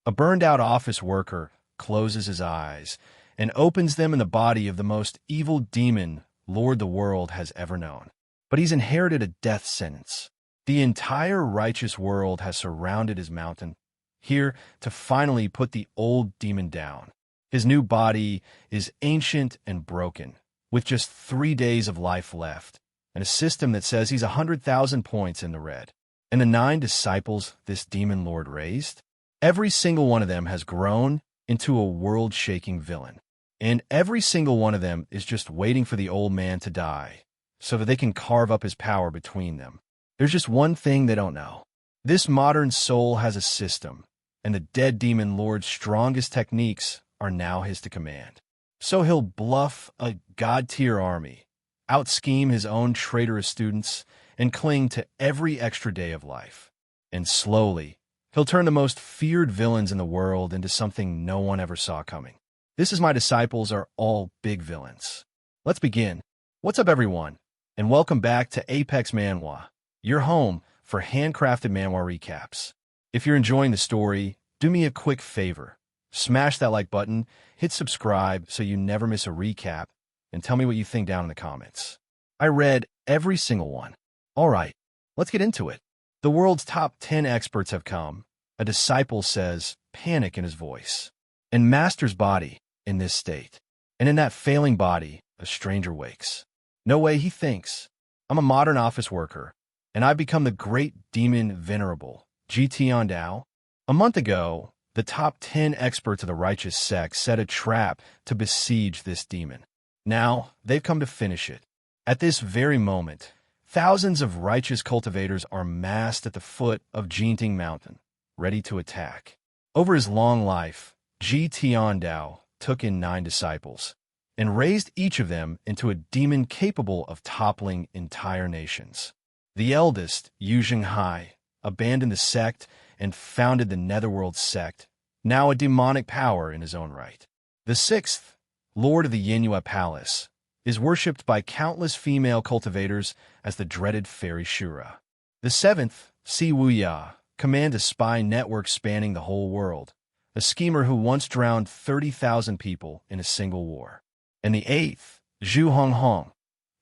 A burned-out office worker closes his eyes and opens them in the body of the most evil demon Lord the world has ever known. But he's inherited a death sentence. The entire righteous world has surrounded his mountain, here to finally put the old demon down. His new body is ancient and broken, with just 3 days of life left, and a system that says he's 100,000 points in the red. And the 9 disciples this demon lord raised, every single one of them has grown into a world-shaking villain. And every single one of them is just waiting for the old man to die, so that they can carve up his power between them. There's just one thing they don't know. This modern soul has a system, and the dead demon lord's strongest techniques are now his to command. So he'll bluff a god-tier army, out-scheme his own traitorous students, and cling to every extra day of life. And slowly, he'll turn the most feared villains in the world into something no one ever saw coming. This is my disciples are all big villains. Let's begin. What's up, everyone? And welcome back to Apex Manhwa, your home for handcrafted manhwa recaps. If you're enjoying the story, do me a quick favor. Smash that like button, hit subscribe so you never miss a recap, and tell me what you think down in the comments. I read every single one. All right, let's get into it. The world's top 10 experts have come. A disciple says, panic in his voice. And Master's body in this state. And in that failing body, a stranger wakes. No way, he thinks. I'm a modern office worker, and I've become the great demon venerable, Ji Tiandao. A month ago, the top 10 experts of the righteous sect set a trap to besiege this demon. Now, they've come to finish it. At this very moment, thousands of righteous cultivators are massed at the foot of Jinting Mountain, ready to attack. Over his long life, Ji Tiandao took in 9 disciples and raised each of them into a demon capable of toppling entire nations. The eldest, Yu Zhenghai, abandoned the sect and founded the Netherworld sect, now a demonic power in his own right. The 6th, Lord of the Yanhua Palace, is worshipped by countless female cultivators as the dreaded Fairy Shura. The 7th, Si Wuya, commands a spy network spanning the whole world, a schemer who once drowned 30,000 people in a single war. And the 8th, Zhu Honghong,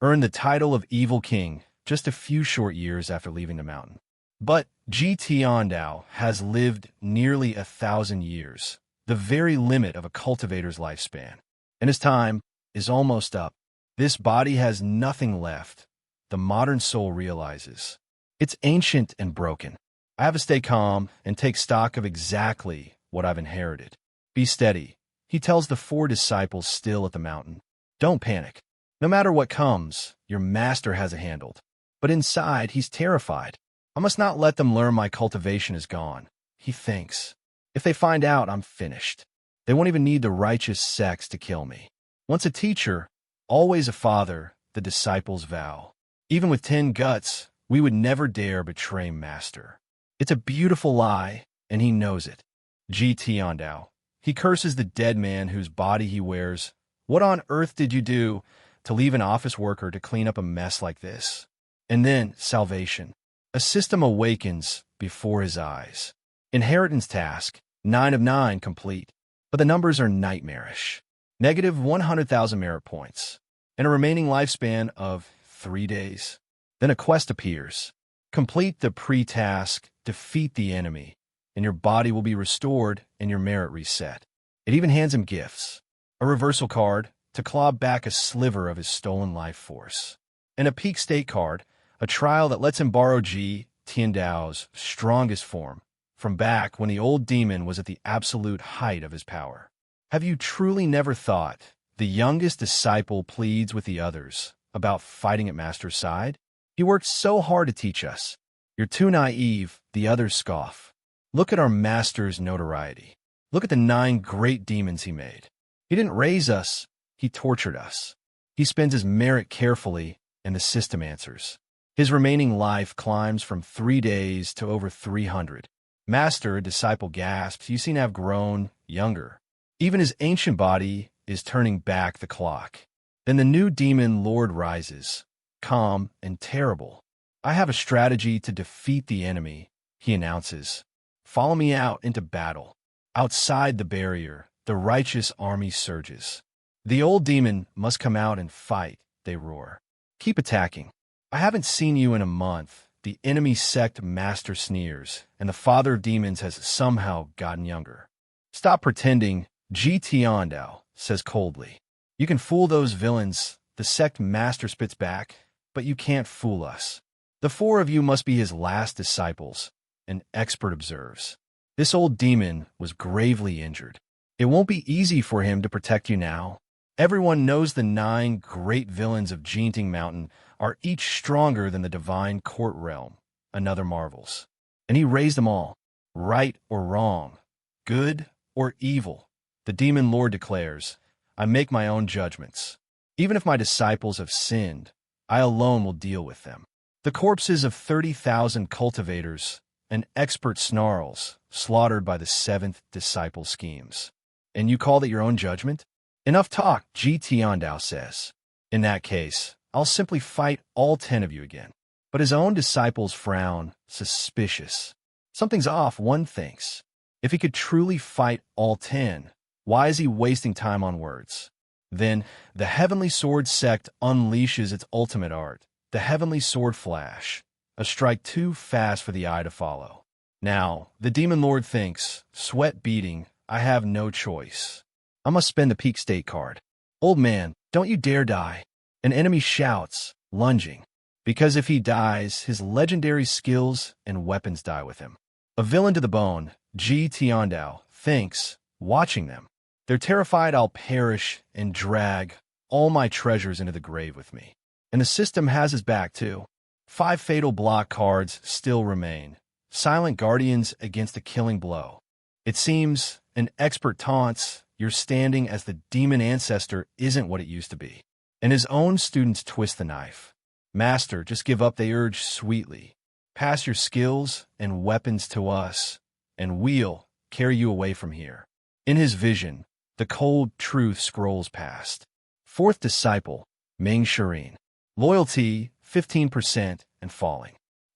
earned the title of Evil King just a few short years after leaving the mountain. But Ji Tiandao has lived nearly 1,000 years, the very limit of a cultivator's lifespan. And his time is almost up. This body has nothing left, the modern soul realizes. It's ancient and broken. I have to stay calm and take stock of exactly what I've inherited. Be steady, he tells the 4 disciples still at the mountain. Don't panic. No matter what comes, your master has it handled. But inside, he's terrified. I must not let them learn my cultivation is gone, he thinks. If they find out, I'm finished. They won't even need the righteous sects to kill me. Once a teacher, always a father, the disciples vow. Even with 10 guts, we would never dare betray master. It's a beautiful lie, and he knows it. Ji Tiandao. He curses the dead man whose body he wears. What on earth did you do to leave an office worker to clean up a mess like this? And then, salvation. A system awakens before his eyes. Inheritance task, 9 of 9 complete. But the numbers are nightmarish. Negative 100,000 merit points. And a remaining lifespan of 3 days. Then a quest appears. Complete the pre-task, defeat the enemy, and your body will be restored and your merit reset. It even hands him gifts. A reversal card to claw back a sliver of his stolen life force. And a peak state card, a trial that lets him borrow Ji Tiandao's strongest form, from back when the old demon was at the absolute height of his power. Have you truly never thought the youngest disciple pleads with the others about fighting at Master's side? He worked so hard to teach us. You're too naive, the others scoff. Look at our Master's notoriety. Look at the 9 great demons he made. He didn't raise us, he tortured us. He spends his merit carefully, and the system answers. His remaining life climbs from 3 days to over 300. Master, a disciple gasps, you seem to have grown younger. Even his ancient body is turning back the clock. Then the new demon lord rises, calm and terrible. I have a strategy to defeat the enemy, he announces. Follow me out into battle. Outside the barrier, the righteous army surges. The old demon must come out and fight, they roar. Keep attacking. I haven't seen you in a month. The enemy sect master sneers, and the father of demons has somehow gotten younger. Stop pretending, Ji Tiandao says coldly. You can fool those villains, the sect master spits back, but you can't fool us. The four of you must be his last disciples, an expert observes. This old demon was gravely injured. It won't be easy for him to protect you now. Everyone knows the 9 great villains of Jinting Mountain are each stronger than the divine court realm, another marvels. And he raised them all, right or wrong, good or evil. The demon lord declares, I make my own judgments. Even if my disciples have sinned, I alone will deal with them. The corpses of 30,000 cultivators, an expert snarls, slaughtered by the 7th disciple schemes. And you call that your own judgment? Enough talk, Ji Tiandao says. In that case, I'll simply fight all 10 of you again. But his own disciples frown, suspicious. Something's off, one thinks. If he could truly fight all 10, why is he wasting time on words? Then, the Heavenly Sword sect unleashes its ultimate art, the Heavenly Sword Flash, a strike too fast for the eye to follow. Now, the Demon Lord thinks, sweat beating, I have no choice. I must spend the peak state card. Old man, don't you dare die. An enemy shouts, lunging. Because if he dies, his legendary skills and weapons die with him. A villain to the bone, Ji Tiandao, thinks, watching them. They're terrified I'll perish and drag all my treasures into the grave with me. And the system has his back, too. 5 fatal block cards still remain. Silent guardians against a killing blow. It seems an expert taunts, your standing as the demon ancestor isn't what it used to be. And his own students twist the knife. Master, just give up, they urge sweetly. Pass your skills and weapons to us, and we'll carry you away from here. In his vision, the cold truth scrolls past. 4th disciple, Ming Shirin. Loyalty, 15% and falling.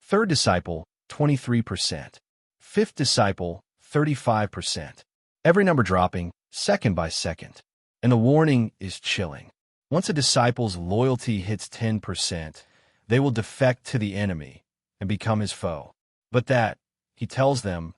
3rd disciple, 23%. 5th disciple, 35%. Every number dropping, second by second. And the warning is chilling. Once a disciple's loyalty hits 10%, they will defect to the enemy and become his foe. But that, he tells them,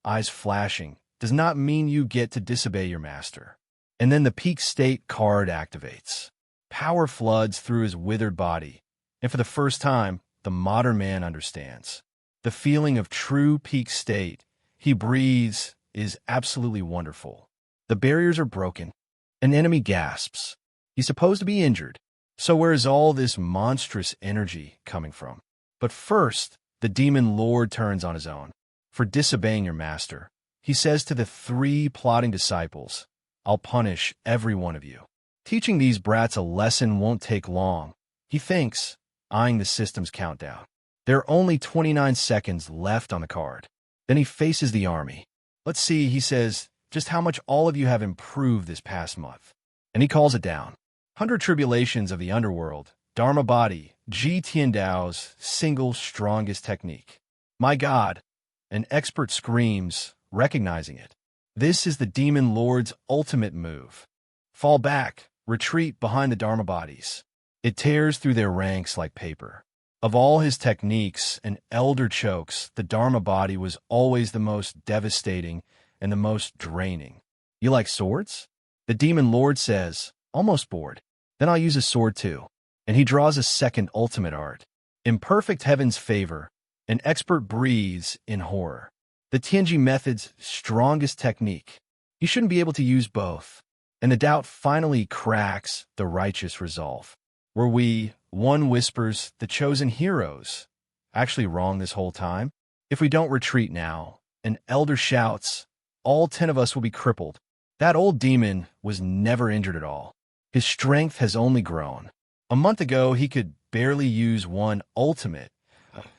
eyes flashing, does not mean you get to disobey your master. And then the peak state card activates. Power floods through his withered body, and for the first time, the modern man understands. The feeling of true peak state he breathes is absolutely wonderful. The barriers are broken. An enemy gasps. He's supposed to be injured. So where is all this monstrous energy coming from? But first, the demon lord turns on his own. For disobeying your master, he says to the 3 plotting disciples, I'll punish every one of you. Teaching these brats a lesson won't take long, he thinks, eyeing the system's countdown. There are only 29 seconds left on the card. Then he faces the army. Let's see, he says, just how much all of you have improved this past month. And he calls it down. 100 tribulations of the underworld, Dharma body, Ji Tiandao's single strongest technique. My God, an expert screams, recognizing it. This is the demon lord's ultimate move. Fall back, retreat behind the Dharma bodies. It tears through their ranks like paper. Of all his techniques and elder chokes, the Dharma body was always the most devastating and the most draining. You like swords? The demon lord says, almost bored. Then I'll use a sword too. And he draws a second ultimate art. Imperfect heaven's favor, an expert breathes in horror. The Tianji method's strongest technique. You shouldn't be able to use both. And the doubt finally cracks the righteous resolve. Were we, one whispers, the chosen heroes, actually wrong this whole time? If we don't retreat now, an elder shouts, all 10 of us will be crippled. That old demon was never injured at all. His strength has only grown. A month ago, he could barely use one ultimate.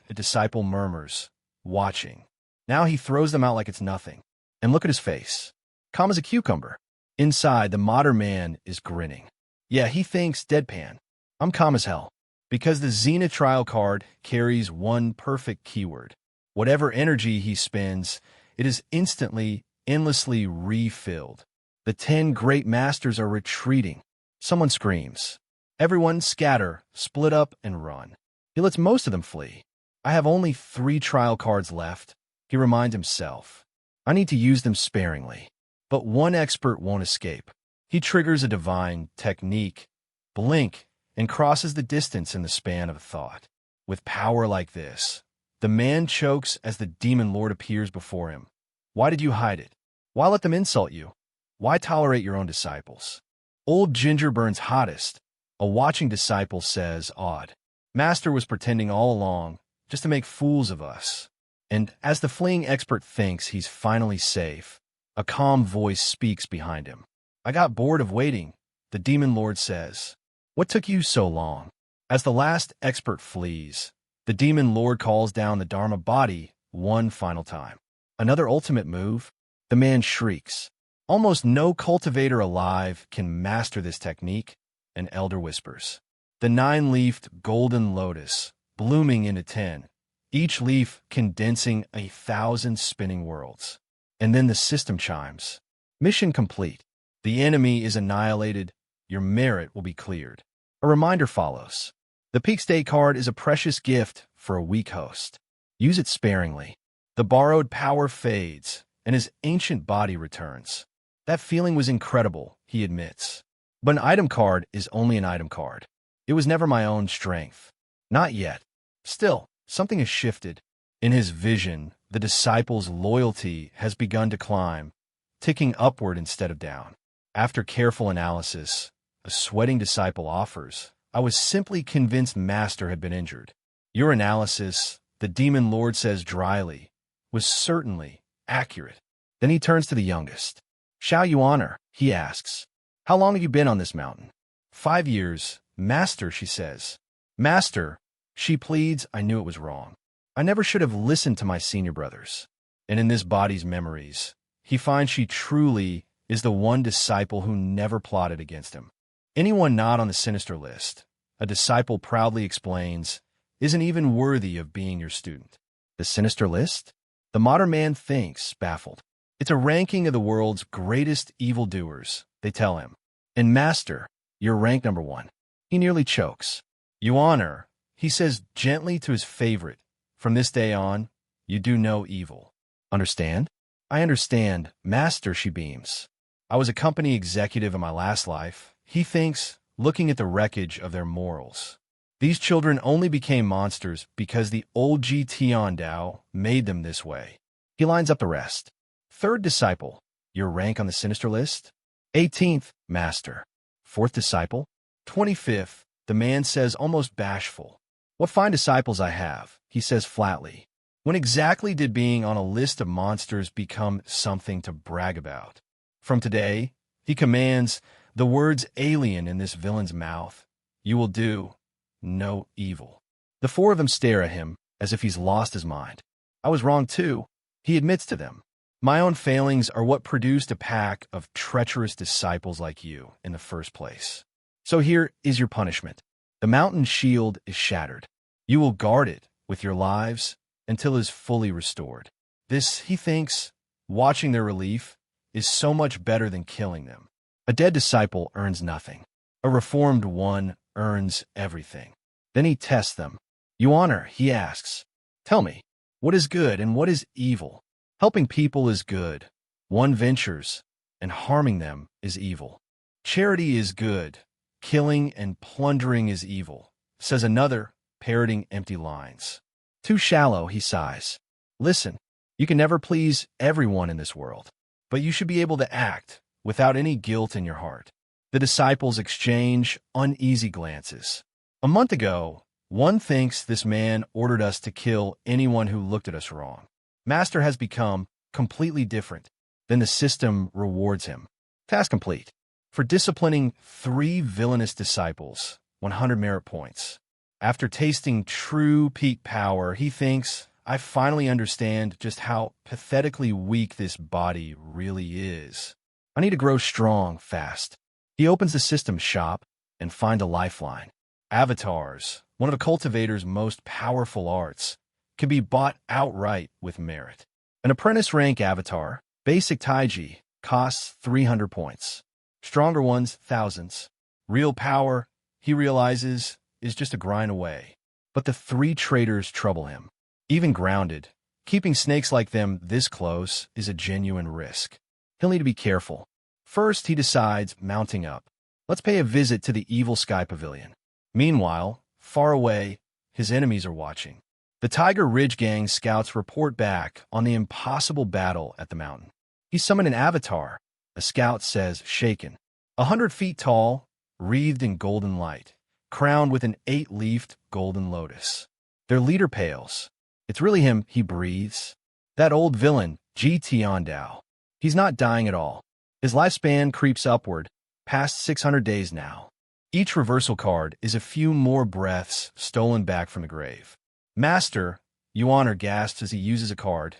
A disciple murmurs, watching. Now he throws them out like it's nothing. And look at his face. Calm as a cucumber. Inside, the modern man is grinning. Yeah, he thinks deadpan. I'm calm as hell. Because the Zenith trial card carries one perfect keyword. Whatever energy he spends, it is instantly endlessly refilled. The 10 great masters are retreating. Someone screams. Everyone scatter, split up, and run. He lets most of them flee. I have only 3 trial cards left, he reminds himself. I need to use them sparingly. But one expert won't escape. He triggers a divine technique, blink, and crosses the distance in the span of a thought. With power like this, the man chokes as the demon lord appears before him. Why did you hide it? Why let them insult you? Why tolerate your own disciples? Old Ginger burns hottest. A watching disciple says, awed. Master was pretending all along, just to make fools of us. And as the fleeing expert thinks he's finally safe, a calm voice speaks behind him. I got bored of waiting, the demon lord says. What took you so long? As the last expert flees, the demon lord calls down the Dharma body one final time. Another ultimate move? The man shrieks. Almost no cultivator alive can master this technique, an elder whispers. The 9-leafed golden lotus, blooming into 10, each leaf condensing 1,000 spinning worlds. And then the system chimes. Mission complete. The enemy is annihilated. Your merit will be cleared. A reminder follows. The Peak State card is a precious gift for a weak host. Use it sparingly. The borrowed power fades, and his ancient body returns. That feeling was incredible, he admits. But an item card is only an item card. It was never my own strength. Not yet. Still, something has shifted. In his vision, the disciple's loyalty has begun to climb, ticking upward instead of down. After careful analysis, a sweating disciple offers, I was simply convinced Master had been injured. Your analysis, the demon lord says dryly, was certainly accurate. Then he turns to the youngest. Shall you honor? He asks. How long have you been on this mountain? 5 years. Master, she says. Master, she pleads, I knew it was wrong. I never should have listened to my senior brothers. And in this body's memories, he finds she truly is the one disciple who never plotted against him. Anyone not on the sinister list, a disciple proudly explains, isn't even worthy of being your student. The sinister list? The modern man thinks, baffled. It's a ranking of the world's greatest evildoers, they tell him. And Master, you're ranked number 1. He nearly chokes. You honor, he says gently to his favorite. From this day on, you do no evil. Understand? I understand, Master, she beams. I was a company executive in my last life, he thinks, looking at the wreckage of their morals. These children only became monsters because the old Ji Tiandao made them this way. He lines up the rest. 3rd disciple, your rank on the sinister list? 18th, Master. 4th disciple? 25th, the man says almost bashful. What fine disciples I have, he says flatly. When exactly did being on a list of monsters become something to brag about? From today, he commands, the words alien in this villain's mouth, you will do no evil. The 4 of them stare at him as if he's lost his mind. I was wrong too, he admits to them. My own failings are what produced a pack of treacherous disciples like you in the first place. So here is your punishment. The mountain shield is shattered. You will guard it with your lives until it is fully restored. This, he thinks, watching their relief, is so much better than killing them. A dead disciple earns nothing. A reformed one earns everything. Then he tests them. You honor, he asks. Tell me, what is good and what is evil? Helping people is good. One ventures, and harming them is evil. Charity is good. Killing and plundering is evil, says another, parroting empty lines. Too shallow, he sighs. Listen, you can never please everyone in this world, but you should be able to act without any guilt in your heart. The disciples exchange uneasy glances. A month ago, one thinks this man ordered us to kill anyone who looked at us wrong. Master has become completely different. Then the system rewards him. Task complete. For disciplining 3 villainous disciples, 100 merit points. After tasting true peak power, he thinks, I finally understand just how pathetically weak this body really is. I need to grow strong fast. He opens the system shop and finds a lifeline. Avatars, one of a cultivator's most powerful arts, can be bought outright with merit. An apprentice rank avatar, Basic Taiji costs 300 points. Stronger ones, thousands. Real power, he realizes, is just a grind away. But the three traitors trouble him. Even grounded, keeping snakes like them this close is a genuine risk. He'll need to be careful. First, he decides, mounting up. Let's pay a visit to the evil Sky Pavilion. Meanwhile, far away, his enemies are watching. The Tiger Ridge Gang scouts report back on the impossible battle at the mountain. He summoned an avatar, a scout says, shaken. 100 feet tall, wreathed in golden light, crowned with an 8-leafed golden lotus. Their leader pales. It's really him, he breathes. That old villain, Ji Tiandao. He's not dying at all. His lifespan creeps upward, past 600 days now. Each reversal card is a few more breaths stolen back from the grave. Master, Yuan gasps as he uses a card.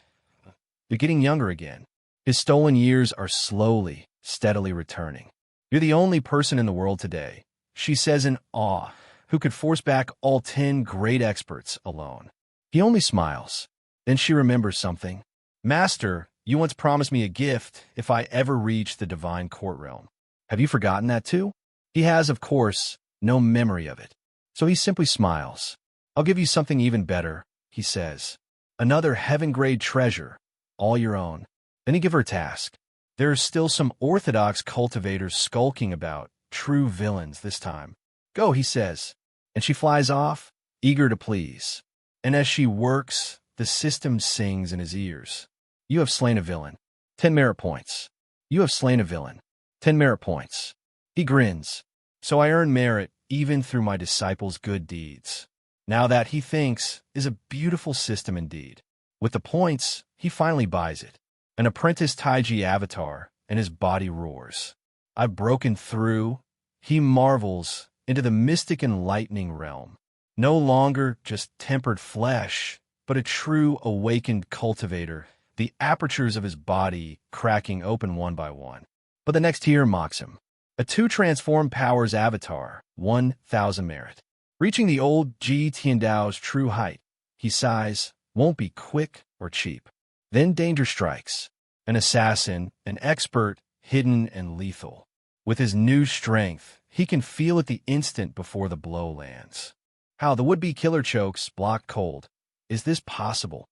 You're getting younger again. His stolen years are slowly, steadily returning. You're the only person in the world today, she says in awe, who could force back all 10 great experts alone. He only smiles. Then she remembers something. Master, you once promised me a gift if I ever reach the divine court realm. Have you forgotten that too? He has, of course, no memory of it. So he simply smiles. I'll give you something even better, he says. Another heaven-grade treasure, all your own. Then he gives her a task. There are still some orthodox cultivators skulking about, true villains this time. Go, he says. And she flies off, eager to please. And as she works, the system sings in his ears. You have slain a villain. 10 merit points. You have slain a villain. 10 merit points. He grins. So I earn merit even through my disciples' good deeds. Now that, he thinks, is a beautiful system indeed. With the points, he finally buys it. An apprentice Taiji avatar, and his body roars. I've broken through, he marvels, into the mystic enlightening realm. No longer just tempered flesh, but a true awakened cultivator, the apertures of his body cracking open one by one. But the next tier mocks him. A 2-transformed powers avatar, 1,000 merit. Reaching the old Ji Tiandao's true height, he sighs, won't be quick or cheap. Then danger strikes. An assassin, an expert, hidden and lethal. With his new strength, he can feel it the instant before the blow lands. How the would-be killer chokes, block cold. Is this possible?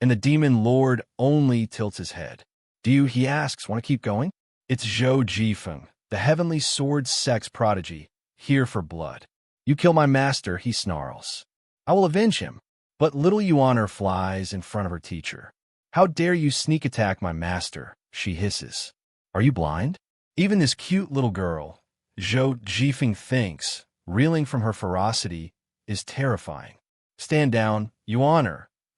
And the demon lord only tilts his head. Do you, he asks, want to keep going? It's Zhou Jifeng, the heavenly sword sex prodigy, here for blood. You kill my master, he snarls. I will avenge him. But little Yuan flies in front of her teacher. How dare you sneak attack my master, she hisses. Are you blind? Even this cute little girl, Zhou Jifeng thinks, reeling from her ferocity, is terrifying. Stand down, Yuan,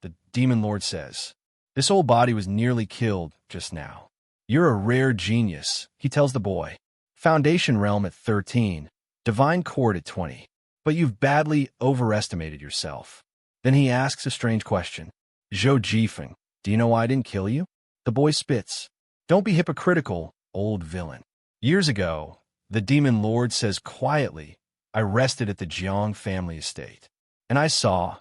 the demon lord says. This old body was nearly killed just now. You're a rare genius, he tells the boy. Foundation realm at 13, divine court at 20. But you've badly overestimated yourself. Then he asks a strange question. Zhou Jifeng, do you know why I didn't kill you? The boy spits. Don't be hypocritical, old villain. Years ago, the demon lord says quietly, I rested at the Jiang family estate. And I saw,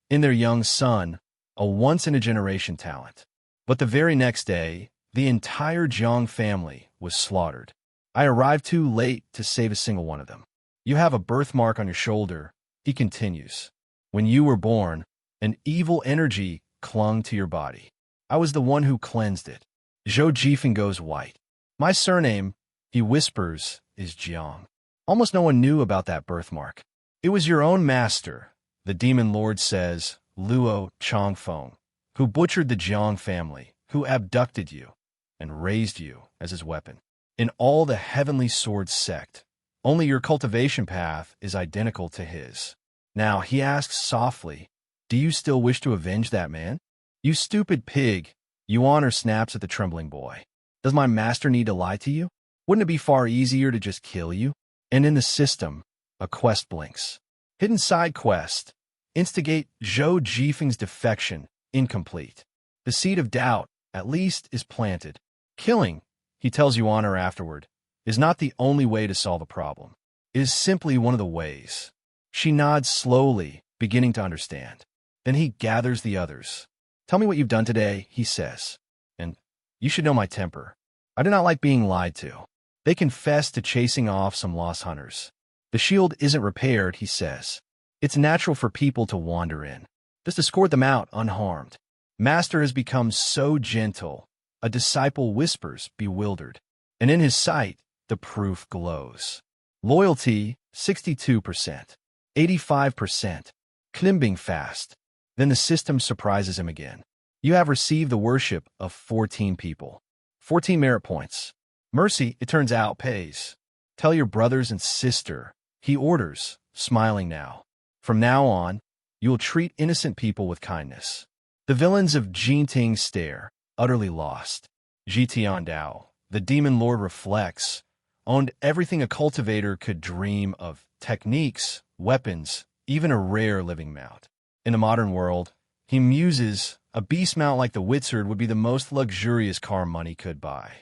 in their young son, a once-in-a-generation talent. But the very next day, the entire Jiang family was slaughtered. I arrived too late to save a single one of them. You have a birthmark on your shoulder, he continues. When you were born, an evil energy clung to your body. I was the one who cleansed it. Zhou Jifeng goes white. My surname, he whispers, is Jiang. Almost no one knew about that birthmark. It was your own master, the demon lord says, Luo Changfeng, who butchered the Jiang family, who abducted you, and raised you as his weapon. In all the heavenly sword sect, only your cultivation path is identical to his. Now, he asks softly, do you still wish to avenge that man? You stupid pig, Yuan snaps at the trembling boy. Does my master need to lie to you? Wouldn't it be far easier to just kill you? And in the system, a quest blinks. Hidden side quest. Instigate Zhou Jifeng's defection, incomplete. The seed of doubt, at least, is planted. Killing, he tells Yuan afterward, is not the only way to solve a problem. It is simply one of the ways. She nods slowly, beginning to understand. Then he gathers the others. Tell me what you've done today, he says. And You should know my temper. I do not like being lied to. They confess to chasing off some lost hunters. The shield isn't repaired, he says. It's natural for people to wander in. Just escort them out unharmed. Master has become so gentle, a disciple whispers, bewildered. And in his sight, the proof glows. Loyalty, 62%. 85%. Climbing fast. Then the system surprises him again. You have received the worship of 14 people. 14 merit points. Mercy, it turns out, pays. Tell your brothers and sister, he orders, smiling now. From now on, you will treat innocent people with kindness. The villains of Jinting stare, utterly lost. Ji Tiandao, the demon lord, reflects, owned everything a cultivator could dream of: techniques, weapons, even a rare living mount. In the modern world, he muses, a beast mount like the Wizard would be the most luxurious car money could buy.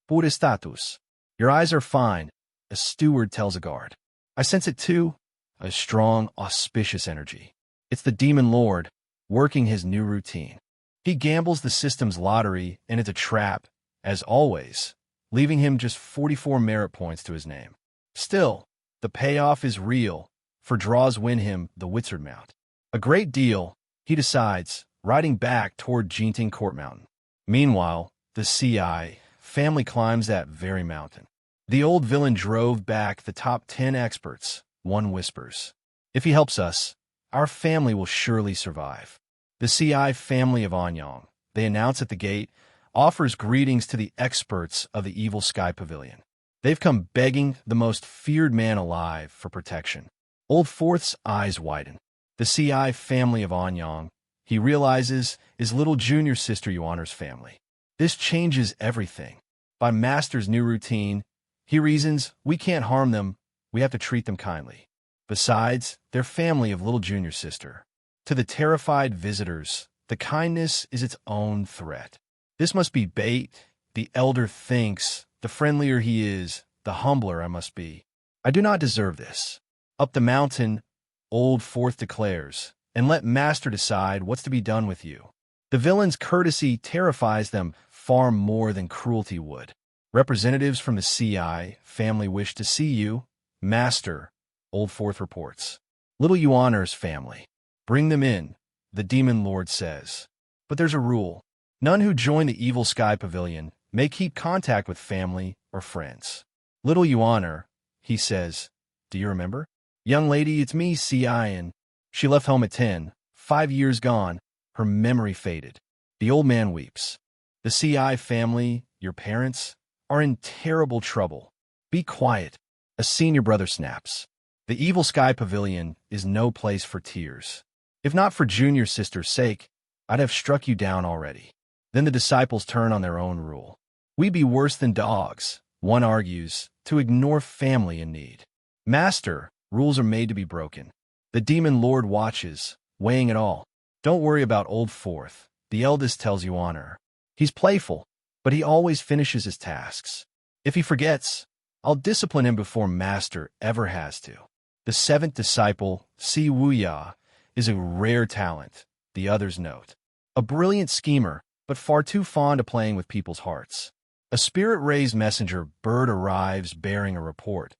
Pure status. Your eyes are fine, a steward tells a guard. I sense it too, a strong, auspicious energy. It's the demon lord, working his new routine. He gambles the system's lottery, and it's a trap, as always, leaving him just 44 merit points to his name. Still, the payoff is real, for draws win him the Wizard mount. A great deal, he decides, riding back toward Jinting Court Mountain. Meanwhile, the CI family climbs that very mountain. The old villain drove back the top 10 experts, one whispers. If he helps us, our family will surely survive. The CI family of Anyang, they announce at the gate, offers greetings to the experts of the Evil Sky Pavilion. They've come begging the most feared man alive for protection. Old Fourth's eyes widen. The CI family of Anyang, he realizes, is little junior sister Yuaner's family. This changes everything. By Master's new routine, he reasons, we can't harm them, we have to treat them kindly. Besides, they're family of little junior sister. To the terrified visitors, the kindness is its own threat. This must be bait, the elder thinks. The friendlier he is, the humbler I must be. I do not deserve this. Up the mountain, Old Fourth declares, and let Master decide what's to be done with you. The villain's courtesy terrifies them far more than cruelty would. Representatives from the CI family wish to see you, Master, Old Fourth reports. Little Yuaner's family. Bring them in, the demon lord says. But there's a rule. None who join the Evil Sky Pavilion may keep contact with family or friends. Little Yuaner, he says, do you remember? Young lady, it's me, CI, and she left home at 10, 5 years gone, her memory faded. The old man weeps. The CI family, your parents, are in terrible trouble. Be quiet, a senior brother snaps. The Evil Sky Pavilion is no place for tears. If not for junior sister's sake, I'd have struck you down already. Then the disciples turn on their own rule. We be worse than dogs, one argues, to ignore family in need. Master, rules are made to be broken. The demon lord watches, weighing it all. Don't worry about Old Fourth, the eldest tells Yuaner. He's playful, but he always finishes his tasks. If he forgets, I'll discipline him before Master ever has to. The seventh disciple, Si Wuya, is a rare talent, the others note. A brilliant schemer, but far too fond of playing with people's hearts. A spirit-raised messenger bird arrives bearing a report.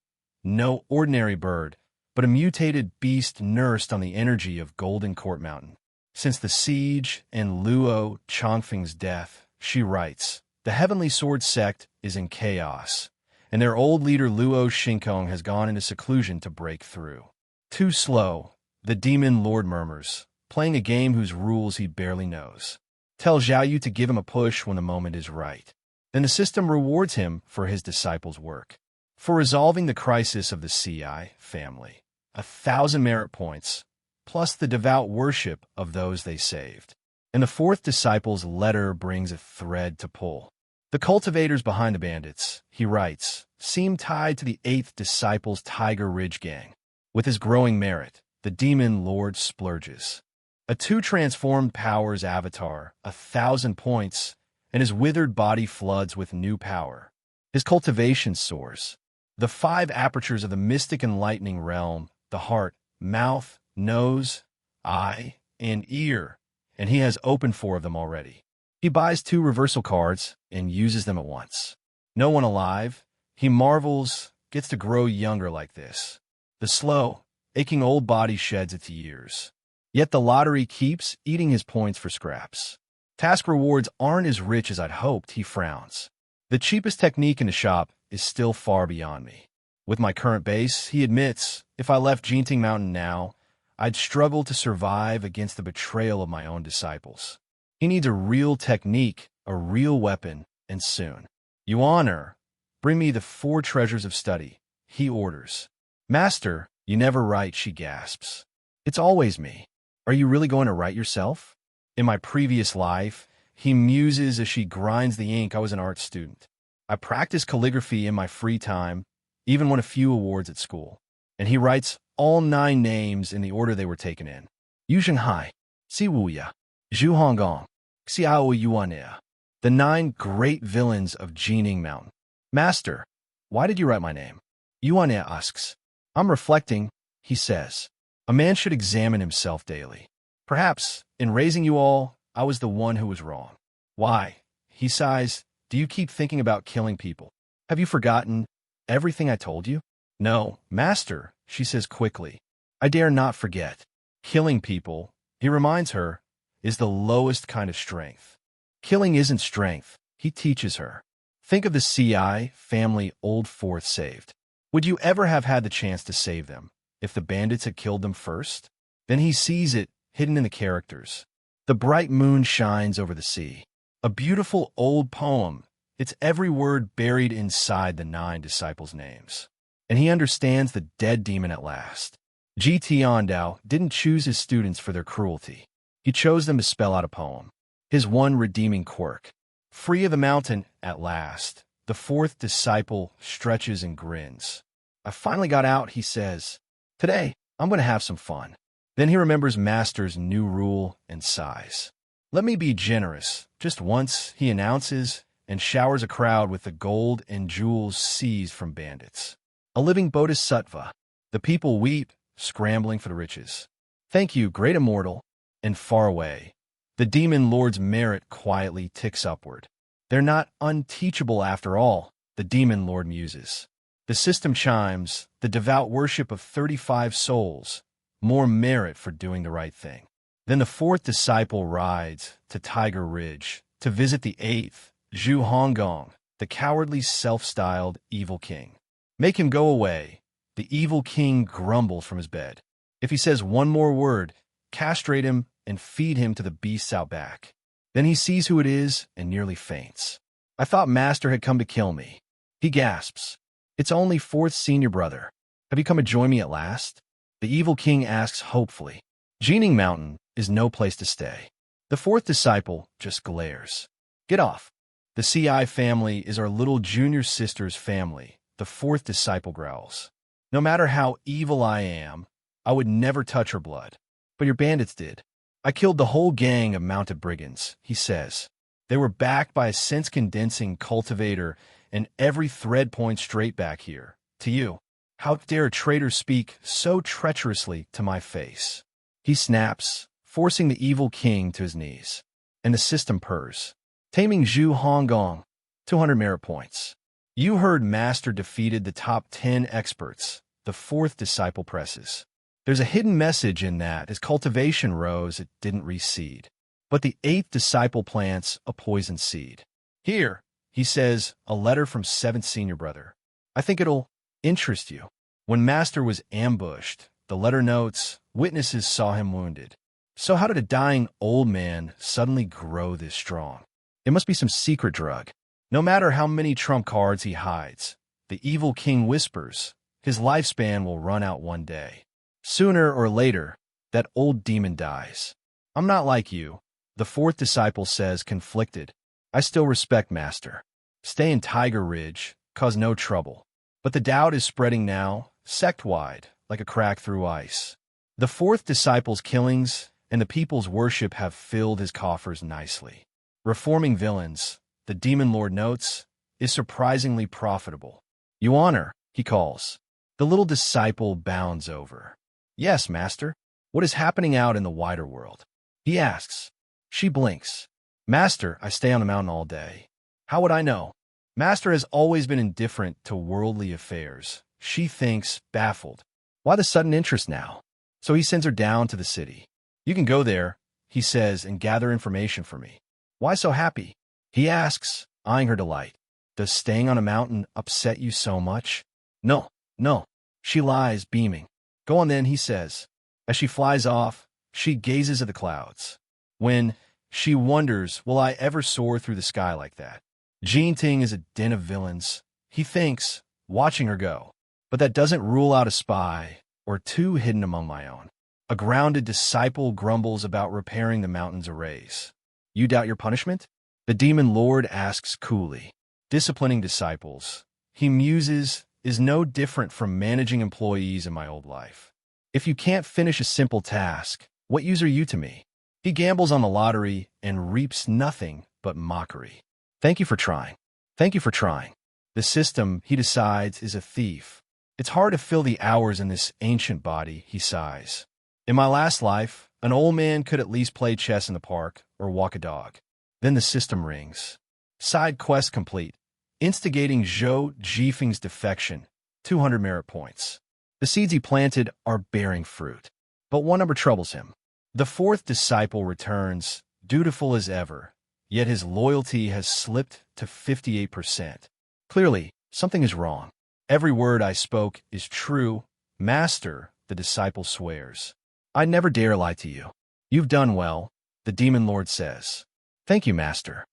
No ordinary bird, but a mutated beast nursed on the energy of Golden Court Mountain. Since the siege and Luo Chongfeng's death, she writes, the Heavenly Sword sect is in chaos, and their old leader Luo Shinkong has gone into seclusion to break through. Too slow, the demon lord murmurs, playing a game whose rules he barely knows. Tell Zhao Yu to give him a push when the moment is right. Then the system rewards him for his disciples' work. For resolving the crisis of the CI family, 1,000 merit points, plus the devout worship of those they saved. And the fourth disciple's letter brings a thread to pull. The cultivators behind the bandits, he writes, seem tied to the eighth disciple's Tiger Ridge gang. With his growing merit, the demon lord splurges. A two-transformed powers avatar, 1,000 points, and his withered body floods with new power. His cultivation soars. The 5 apertures of the mystic and lightning realm, the heart, mouth, nose, eye, and ear, and he has opened 4 of them already. He buys 2 reversal cards and uses them at once. No one alive. He marvels, gets to grow younger like this. The slow, aching old body sheds its years. Yet the lottery keeps eating his points for scraps. Task rewards aren't as rich as I'd hoped, he frowns. The cheapest technique in the shop is still far beyond me. With my current base, he admits, if I left Jinting Mountain now, I'd struggle to survive against the betrayal of my own disciples. He needs a real technique, a real weapon, and soon. You honor, bring me the 4 treasures of study, he orders. Master, you never write, she gasps. It's always me. Are you really going to write yourself? In my previous life, he muses as she grinds the ink. I was an art student. I practiced calligraphy in my free time, even won a few awards at school. And he writes all 9 names in the order they were taken in. Yu Shanghai, Si Wuya, Zhu Honggong, Xiao Yuan'e, the 9 great villains of Jining Mountain. Master, why did you write my name? Yuan'e asks. I'm reflecting, he says. A man should examine himself daily. Perhaps, in raising you all, I was the one who was wrong. Why? He sighs. Do you keep thinking about killing people? Have you forgotten everything I told you? No, master, she says quickly. I dare not forget. Killing people, he reminds her, is the lowest kind of strength. Killing isn't strength, he teaches her. Think of the CI family Old Fourth saved. Would you ever have had the chance to save them if the bandits had killed them first? Then he sees it, hidden in the characters. The bright moon shines over the sea. A beautiful old poem, its every word buried inside the 9 disciples' names. And he understands the dead demon at last. Ji Tiandao didn't choose his students for their cruelty. He chose them to spell out a poem. His one redeeming quirk. Free of the mountain at last, the 4th disciple stretches and grins. I finally got out, he says. Today, I'm going to have some fun. Then he remembers Master's new rule and sighs. Let me be generous. Just once, he announces, and showers a crowd with the gold and jewels seized from bandits. A living bodhisattva. The people weep, scrambling for the riches. Thank you, great immortal. And far away, the demon lord's merit quietly ticks upward. They're not unteachable after all, the demon lord muses. The system chimes, the devout worship of 35 souls, more merit for doing the right thing. Then the 4th disciple rides to Tiger Ridge to visit the 8th, Zhu Honggong, the cowardly self-styled evil king. Make him go away. The evil king grumbles from his bed. If he says one more word, castrate him and feed him to the beasts out back. Then he sees who it is and nearly faints. I thought Master had come to kill me. He gasps. It's only 4th senior brother. Have you come to join me at last? The evil king asks hopefully. Jining Mountain is no place to stay. The 4th disciple just glares. Get off. The CI family is our little junior sister's family, the 4th disciple growls. No matter how evil I am, I would never touch her blood. But your bandits did. I killed the whole gang of mounted brigands, he says. They were backed by a sense-condensing cultivator, and every thread points straight back here, to you. How dare a traitor speak so treacherously to my face? He snaps, forcing the evil king to his knees. And the system purrs. Taming Zhu Honggong, 200 merit points. You heard Master defeated the top 10 experts, the 4th disciple presses. There's a hidden message in that. As cultivation rose, it didn't reseed. But the 8th disciple plants a poison seed. Here, he says, a letter from 7th senior brother. I think it'll interest you. When Master was ambushed, the letter notes, witnesses saw him wounded. So how did a dying old man suddenly grow this strong? It must be some secret drug. No matter how many trump cards he hides, the evil king whispers, his lifespan will run out one day. Sooner or later, that old demon dies. I'm not like you, the 4th disciple says, conflicted. I still respect Master. Stay in Tiger Ridge, cause no trouble. But the doubt is spreading now, sect-wide, like a crack through ice. The 4th disciple's killings and the people's worship have filled his coffers nicely. Reforming villains, the demon lord notes, is surprisingly profitable. You honor, he calls. The little disciple bounds over. Yes, Master. What is happening out in the wider world? He asks. She blinks. Master, I stay on the mountain all day. How would I know? Master has always been indifferent to worldly affairs. She thinks, baffled. Why the sudden interest now? So he sends her down to the city. You can go there, he says, and gather information for me. Why so happy? He asks, eyeing her delight. Does staying on a mountain upset you so much? No, no. She lies, beaming. Go on then, he says. As she flies off, she gazes at the clouds. When she wonders, will I ever soar through the sky like that? Jinting is a den of villains, he thinks, watching her go. But that doesn't rule out a spy, or two hidden among my own. A grounded disciple grumbles about repairing the mountain's arrays. You doubt your punishment? The demon lord asks coolly. Disciplining disciples, he muses, is no different from managing employees in my old life. If you can't finish a simple task, what use are you to me? He gambles on the lottery and reaps nothing but mockery. Thank you for trying. Thank you for trying. The system, he decides, is a thief. It's hard to fill the hours in this ancient body, he sighs. In my last life, an old man could at least play chess in the park or walk a dog. Then the system rings. Side quest complete. Instigating Zhou Jifeng's defection. 200 merit points. The seeds he planted are bearing fruit. But one number troubles him. The fourth disciple returns, dutiful as ever, yet his loyalty has slipped to 58%. Clearly, something is wrong. Every word I spoke is true. Master, the disciple swears. I never dare lie to you. You've done well, the demon lord says. Thank you, master.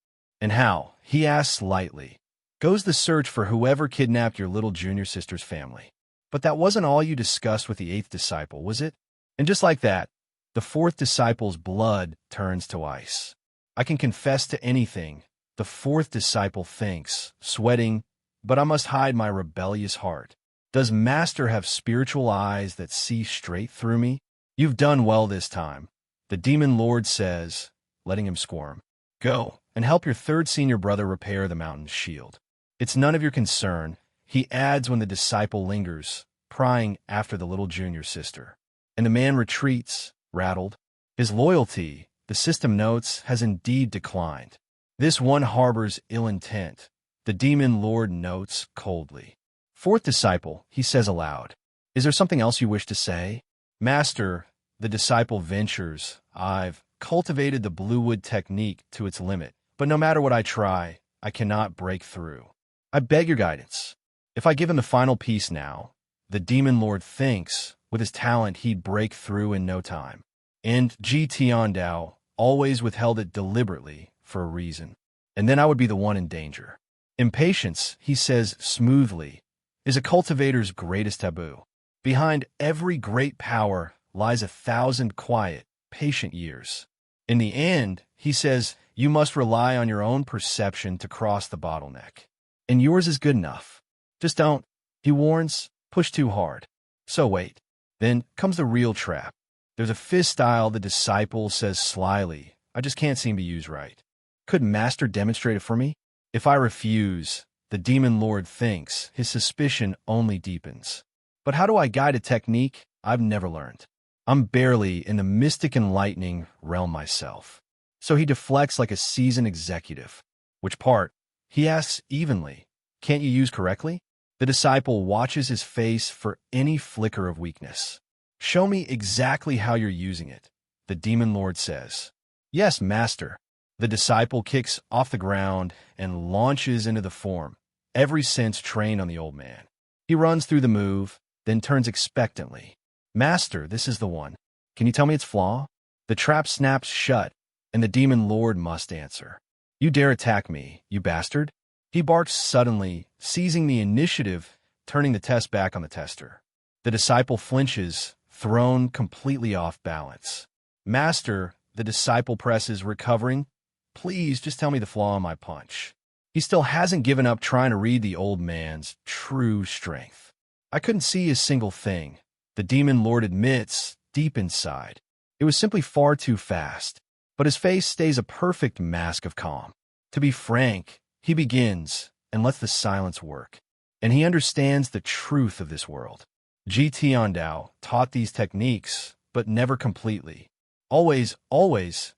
And how, he asks lightly, goes the search for whoever kidnapped your little junior sister's family? But that wasn't all you discussed with the eighth disciple, was it? And just like that, the fourth disciple's blood turns to ice. I can confess to anything, the fourth disciple thinks, sweating, but I must hide my rebellious heart. Does Master have spiritual eyes that see straight through me? You've done well this time, the demon lord says, letting him squirm. Go and help your third senior brother repair the mountain's shield. It's none of your concern, he adds when the disciple lingers, prying after the little junior sister. And the man retreats, rattled. His loyalty, the system notes, has indeed declined. This one harbors ill intent, the demon lord notes coldly. Fourth disciple, he says aloud, is there something else you wish to say? Master, the disciple ventures, I've cultivated the bluewood technique to its limit, but no matter what I try, I cannot break through. I beg your guidance. If I give him the final piece now, the demon lord thinks, with his talent he'd break through in no time. And Ji Tiandao always withheld it deliberately for a reason. And then I would be the one in danger. Impatience, he says smoothly, is a cultivator's greatest taboo. Behind every great power lies 1,000 quiet, patient years. In the end, he says, you must rely on your own perception to cross the bottleneck. And yours is good enough. Just don't, he warns, push too hard. So wait. Then comes the real trap. There's a fist style the disciple says slyly, I just can't seem to use right. Could Master demonstrate it for me? If I refuse, the demon lord thinks, his suspicion only deepens. But how do I guide a technique I've never learned? I'm barely in the mystic enlightening realm myself. So he deflects like a seasoned executive. Which part? He asks evenly. Can't you use correctly? The disciple watches his face for any flicker of weakness. Show me exactly how you're using it, the demon lord says. Yes, master. The disciple kicks off the ground and launches into the form, every sense trained on the old man. He runs through the move, then turns expectantly. Master, this is the one. Can you tell me its flaw? The trap snaps shut, and the demon lord must answer. You dare attack me, you bastard? He barks suddenly, seizing the initiative, turning the test back on the tester. The disciple flinches, thrown completely off balance. Master, the disciple presses, recovering. Please, just tell me the flaw in my punch. He still hasn't given up trying to read the old man's true strength. I couldn't see a single thing, the demon lord admits, deep inside. It was simply far too fast. But his face stays a perfect mask of calm. To be frank, he begins and lets the silence work. And he understands the truth of this world. Ji Tiandao taught these techniques, but never completely. Always,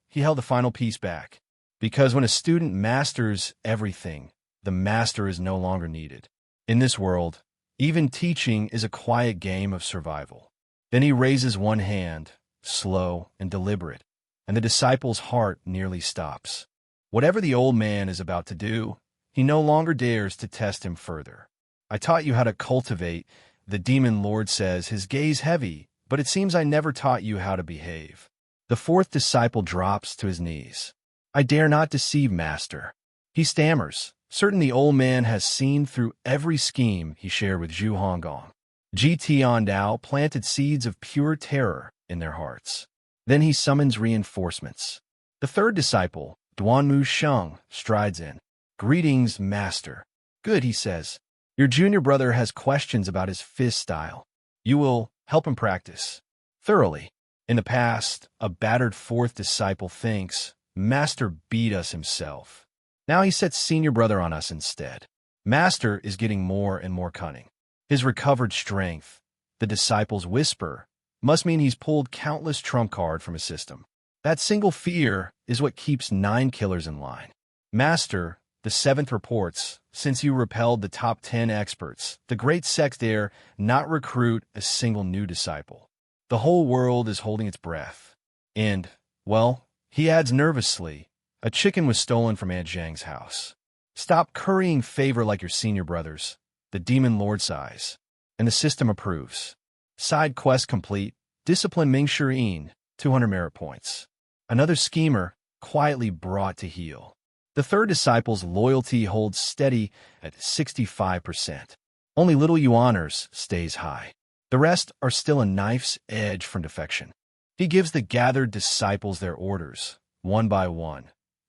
he held the final piece back. Because when a student masters everything, the master is no longer needed. In this world, even teaching is a quiet game of survival. Then he raises one hand, slow and deliberate, and the disciple's heart nearly stops. Whatever the old man is about to do, he no longer dares to test him further. I taught you how to cultivate, the demon lord says, his gaze heavy, but it seems I never taught you how to behave. The fourth disciple drops to his knees. I dare not deceive, master. He stammers, certain the old man has seen through every scheme he shared with Zhu Honggong. Ji Tiandao planted seeds of pure terror in their hearts. Then he summons reinforcements. The third disciple, Duanmu Sheng, strides in. Greetings, master. Good, he says. Your junior brother has questions about his fist style. You will help him practice. Thoroughly. In the past, a battered fourth disciple thinks, Master beat us himself. Now he sets senior brother on us instead. Master is getting more and more cunning. His recovered strength, the disciples whisper, must mean he's pulled countless trump card from his system. That single fear is what keeps 9 killers in line. Master, the seventh reports, since you repelled the top 10 experts, the great sect dare not recruit a single new disciple. The whole world is holding its breath. And, well, he adds nervously, a chicken was stolen from Aunt Zhang's house. Stop currying favor like your senior brothers, the demon lord sighs, and the system approves. Side quest complete, discipline Ming Shirin, 200 merit points. Another schemer, quietly brought to heel. The third disciple's loyalty holds steady at 65%. Only little yuaners stays high. The rest are still a knife's edge from defection. He gives the gathered disciples their orders, one by one.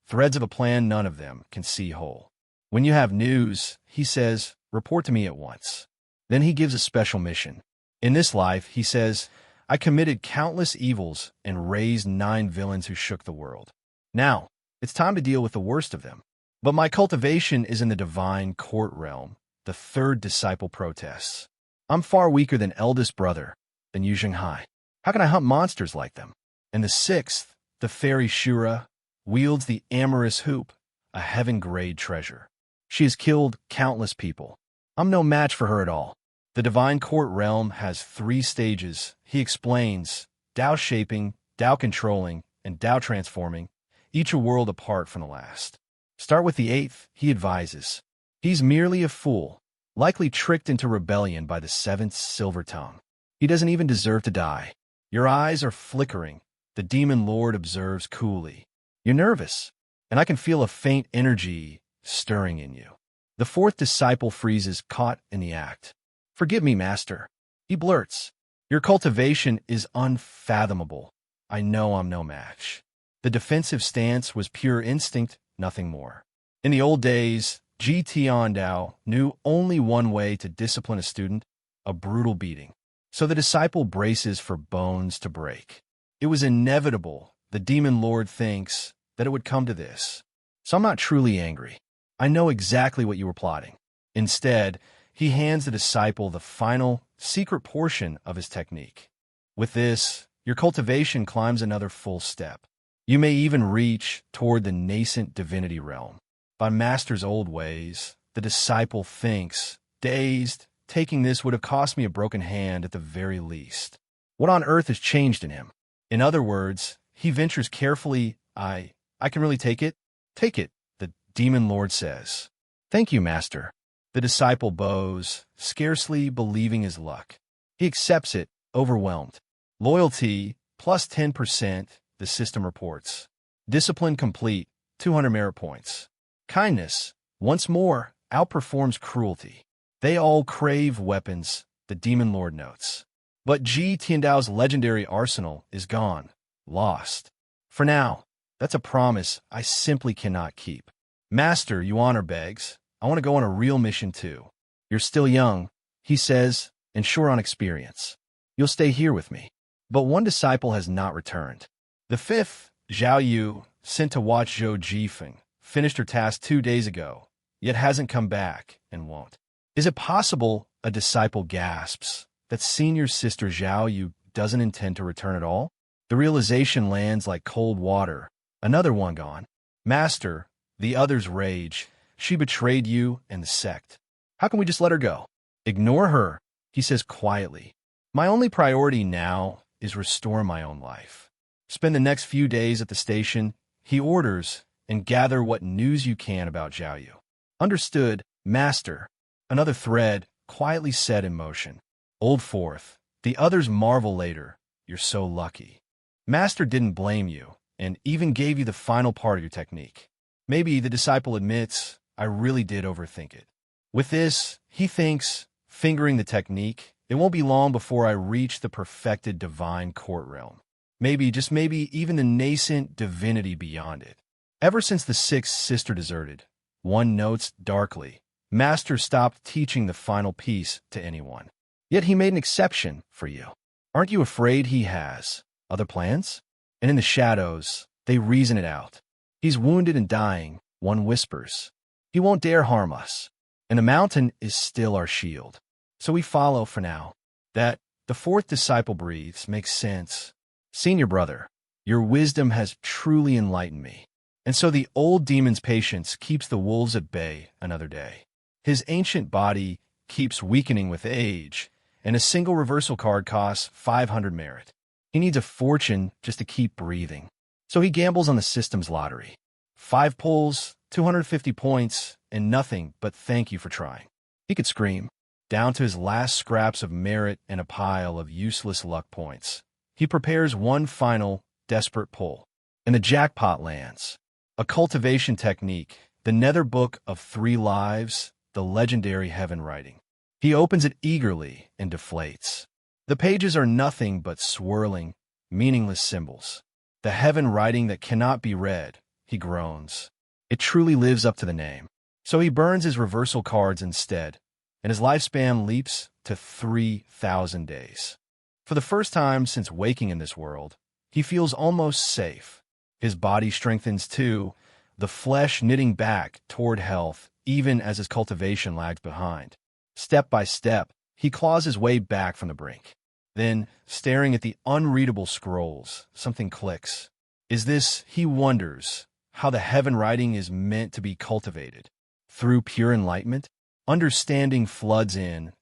Threads of a plan none of them can see whole. When you have news, he says, report to me at once. Then he gives a special mission. In this life, he says, I committed countless evils and raised 9 villains who shook the world. Now, it's time to deal with the worst of them. But my cultivation is in the divine court realm, the third disciple protests. I'm far weaker than eldest brother, than Yu Zhenghai. How can I hunt monsters like them? And the sixth, the fairy Shura, wields the amorous hoop, a heaven-grade treasure. She has killed countless people. I'm no match for her at all. The divine court realm has 3 stages, he explains, Tao shaping, Tao controlling, and Tao transforming, each a world apart from the last. Start with the 8th, he advises. He's merely a fool, likely tricked into rebellion by the 7th silver tongue. He doesn't even deserve to die. Your eyes are flickering, the demon lord observes coolly. You're nervous, and I can feel a faint energy stirring in you. The 4th disciple freezes, caught in the act. Forgive me, master. He blurts. Your cultivation is unfathomable. I know I'm no match. The defensive stance was pure instinct, nothing more. In the old days, Ji Tiandao knew only one way to discipline a student, a brutal beating. So the disciple braces for bones to break. It was inevitable, the demon lord thinks, that it would come to this. So I'm not truly angry. I know exactly what you were plotting. Instead, he hands the disciple the final, secret portion of his technique. With this, your cultivation climbs another full step. You may even reach toward the nascent divinity realm. By master's old ways, the disciple thinks, dazed, taking this would have cost me a broken hand at the very least. What on earth has changed in him? In other words, he ventures carefully, I can really take it? Take it, the demon lord says. Thank you, master. The disciple bows, scarcely believing his luck. He accepts it, overwhelmed. Loyalty, plus 10%, the system reports. Discipline complete, 200 merit points. Kindness, once more, outperforms cruelty. They all crave weapons, the demon lord notes. But Ji Tiandao's legendary arsenal is gone, lost. For now, that's a promise I simply cannot keep. Master, you honor begs. I want to go on a real mission too. You're still young, he says, and sure on experience. You'll stay here with me. But one disciple has not returned. The 5th, Zhao Yu, sent to watch Zhou Jifeng, finished her task 2 days ago, yet hasn't come back and won't. Is it possible, a disciple gasps, that senior sister Zhao Yu doesn't intend to return at all? The realization lands like cold water. Another one gone. Master, the others rage. She betrayed you and the sect. How can we just let her go? Ignore her, he says quietly. My only priority now is restore my own life. Spend the next few days at the station, he orders, and gather what news you can about Xiaoyu. Understood, Master. Another thread, quietly set in motion. Old Fourth. The others marvel later. You're so lucky. Master didn't blame you, and even gave you the final part of your technique. Maybe the disciple admits, I really did overthink it. With this, he thinks, fingering the technique, it won't be long before I reach the perfected divine court realm. Maybe, just maybe, even the nascent divinity beyond it. Ever since the sixth sister deserted, one notes darkly, Master stopped teaching the final piece to anyone. Yet he made an exception for you. Aren't you afraid he has other plans? And in the shadows, they reason it out. He's wounded and dying, one whispers. He won't dare harm us. And the mountain is still our shield. So we follow for now. That the fourth disciple breathes makes sense. Senior brother, your wisdom has truly enlightened me. And so the old demon's patience keeps the wolves at bay another day. His ancient body keeps weakening with age, and a single reversal card costs 500 merit. He needs a fortune just to keep breathing. So he gambles on the system's lottery. 5 pulls, 250 points, and nothing but thank you for trying. He could scream, down to his last scraps of merit and a pile of useless luck points. He prepares one final, desperate pull, and the jackpot lands. A cultivation technique, the nether book of 3 lives, the legendary heaven writing. He opens it eagerly and deflates. The pages are nothing but swirling, meaningless symbols. The heaven writing that cannot be read, he groans. It truly lives up to the name. So he burns his reversal cards instead, and his lifespan leaps to 3,000 days. For the first time since waking in this world, he feels almost safe. His body strengthens too, the flesh knitting back toward health even as his cultivation lags behind. Step by step, he claws his way back from the brink. Then, staring at the unreadable scrolls, something clicks. Is this, he wonders, how the heaven writing is meant to be cultivated? Through pure enlightenment? Understanding floods in,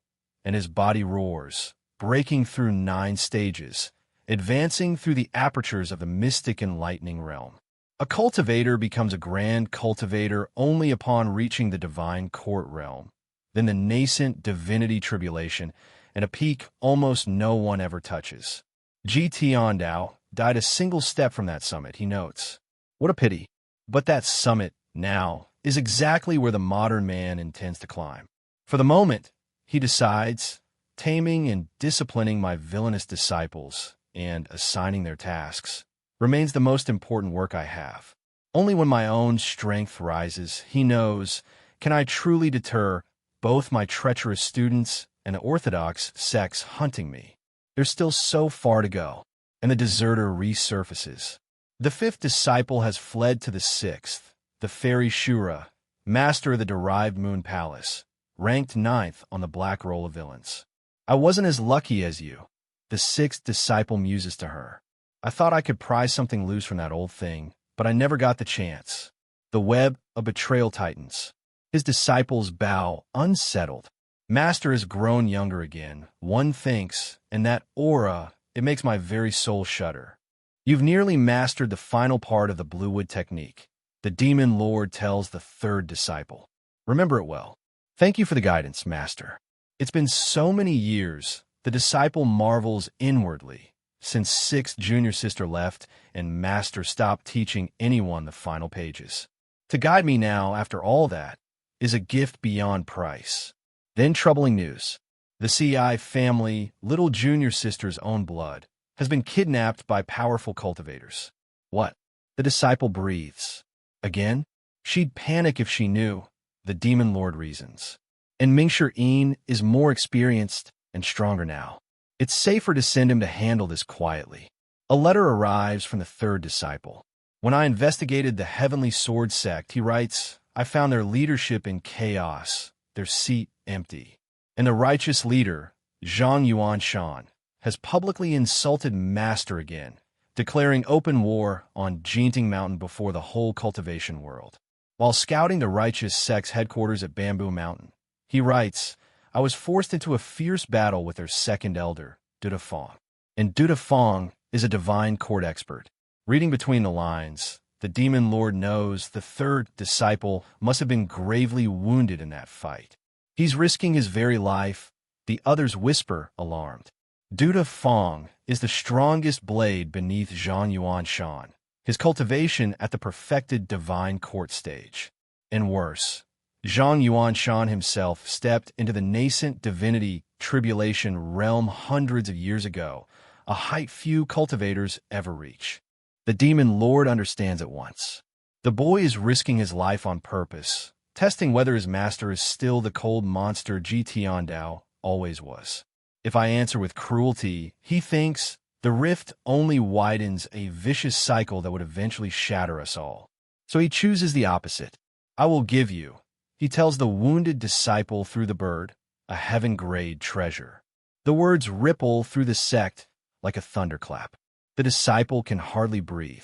and his body roars, breaking through 9 stages, advancing through the apertures of the mystic enlightening realm. A cultivator becomes a grand cultivator only upon reaching the divine court realm, then the nascent divinity tribulation, and a peak almost no one ever touches. Ji Tiandao died a single step from that summit, he notes. What a pity. But that summit, now, is exactly where the modern man intends to climb. For the moment, he decides, taming and disciplining my villainous disciples and assigning their tasks remains the most important work I have. Only when my own strength rises, he knows, can I truly deter both my treacherous students and the orthodox sects hunting me. There's still so far to go, and the deserter resurfaces. The 5th disciple has fled to the 6th, the fairy Shura, master of the derived moon palace, ranked 9th on the black roll of villains. I wasn't as lucky as you, the 6th disciple muses to her. I thought I could pry something loose from that old thing, but I never got the chance. The web of betrayal tightens. His disciples bow, unsettled. Master has grown younger again, one thinks, and that aura, it makes my very soul shudder. You've nearly mastered the final part of the Bluewood technique. The demon lord tells the 3rd disciple. Remember it well. Thank you for the guidance, Master. It's been so many years, the disciple marvels inwardly, since 6th junior sister left and Master stopped teaching anyone the final pages. To guide me now, after all that, is a gift beyond price. Then troubling news. The CI family, little junior sister's own blood, has been kidnapped by powerful cultivators. What? The disciple breathes. Again? She'd panic if she knew, the demon lord reasons. And Mingshi Yin is more experienced and stronger now. It's safer to send him to handle this quietly. A letter arrives from the 3rd disciple. When I investigated the Heavenly Sword sect, he writes, I found their leadership in chaos, their seat empty. And the righteous leader, Zhang Yuanshan, has publicly insulted Master again, declaring open war on Jinting Mountain before the whole cultivation world. While scouting the righteous sect's headquarters at Bamboo Mountain, he writes, I was forced into a fierce battle with their second elder, Dudafong. And Dudafong is a divine court expert. Reading between the lines, the demon lord knows the third disciple must have been gravely wounded in that fight. He's risking his very life, the others whisper, alarmed. Dudafong is the strongest blade beneath Zhang Yuanshan, his cultivation at the perfected divine court stage. And worse, Zhang Yuanshan himself stepped into the nascent divinity tribulation realm hundreds of years ago, a height few cultivators ever reach. The demon lord understands at once. The boy is risking his life on purpose, testing whether his master is still the cold monster Ji Tiandao always was. If I answer with cruelty, he thinks, the rift only widens a vicious cycle that would eventually shatter us all. So he chooses the opposite. I will give you, he tells the wounded disciple through the bird, a heaven-grade treasure. The words ripple through the sect like a thunderclap. The disciple can hardly breathe.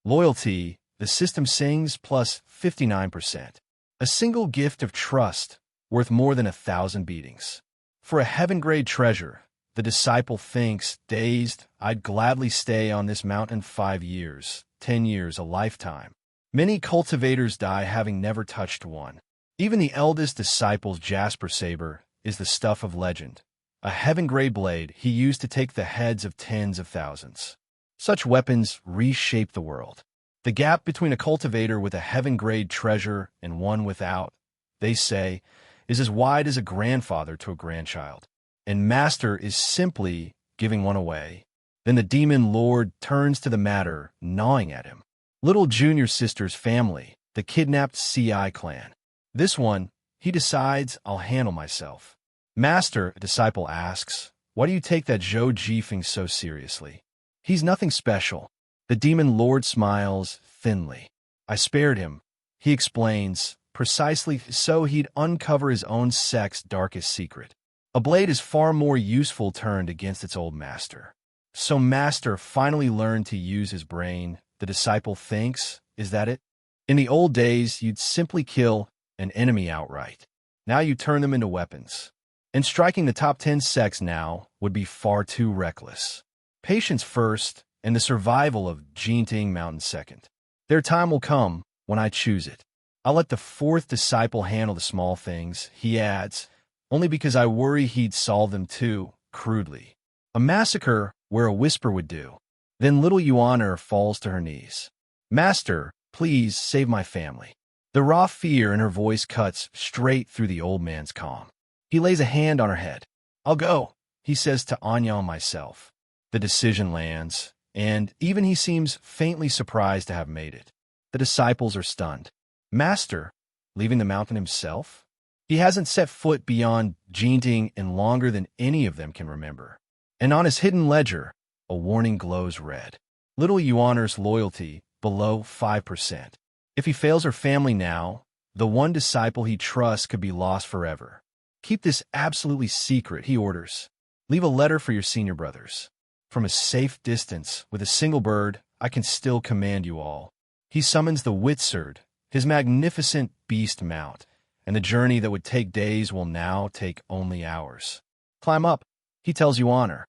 Loyalty, the system sings, plus 59%. A single gift of trust, worth more than 1,000 beatings. For a heaven-grade treasure, the disciple thinks, dazed, I'd gladly stay on this mountain 5 years, 10 years, a lifetime. Many cultivators die having never touched one. Even the eldest disciple's jasper saber is the stuff of legend, a heaven-grade blade he used to take the heads of tens of thousands. Such weapons reshape the world. The gap between a cultivator with a heaven-grade treasure and one without, they say, is as wide as a grandfather to a grandchild. And master is simply giving one away. Then the demon lord turns to the matter, gnawing at him. Little junior sister's family, the kidnapped CI clan. This one, he decides, I'll handle myself. Master, a disciple asks, why do you take that Zhou Jifeng so seriously? He's nothing special. The demon lord smiles thinly. I spared him, he explains, precisely so he'd uncover his own sect's darkest secret. A blade is far more useful turned against its old master. So master finally learned to use his brain, the disciple thinks, is that it? In the old days, you'd simply kill an enemy outright. Now you turn them into weapons. And striking the top 10 sects now would be far too reckless. Patience first, and the survival of Jinting Mountain second. Their time will come when I choose it. I'll let the fourth disciple handle the small things, he adds, only because I worry he'd solve them too crudely. A massacre where a whisper would do. Then little Yuaner falls to her knees. Master, please save my family. The raw fear in her voice cuts straight through the old man's calm. He lays a hand on her head. I'll go, he says to Anya and myself. The decision lands, and even he seems faintly surprised to have made it. The disciples are stunned. Master, leaving the mountain himself? He hasn't set foot beyond Jinting in longer than any of them can remember. And on his hidden ledger, a warning glows red. Little Yuaner's loyalty below 5%. If he fails her family now, the one disciple he trusts could be lost forever. Keep this absolutely secret, he orders. Leave a letter for your senior brothers. From a safe distance, with a single bird, I can still command you all. He summons the Witsard, his magnificent beast mount, and the journey that would take days will now take only hours. Climb up, he tells Yuaner.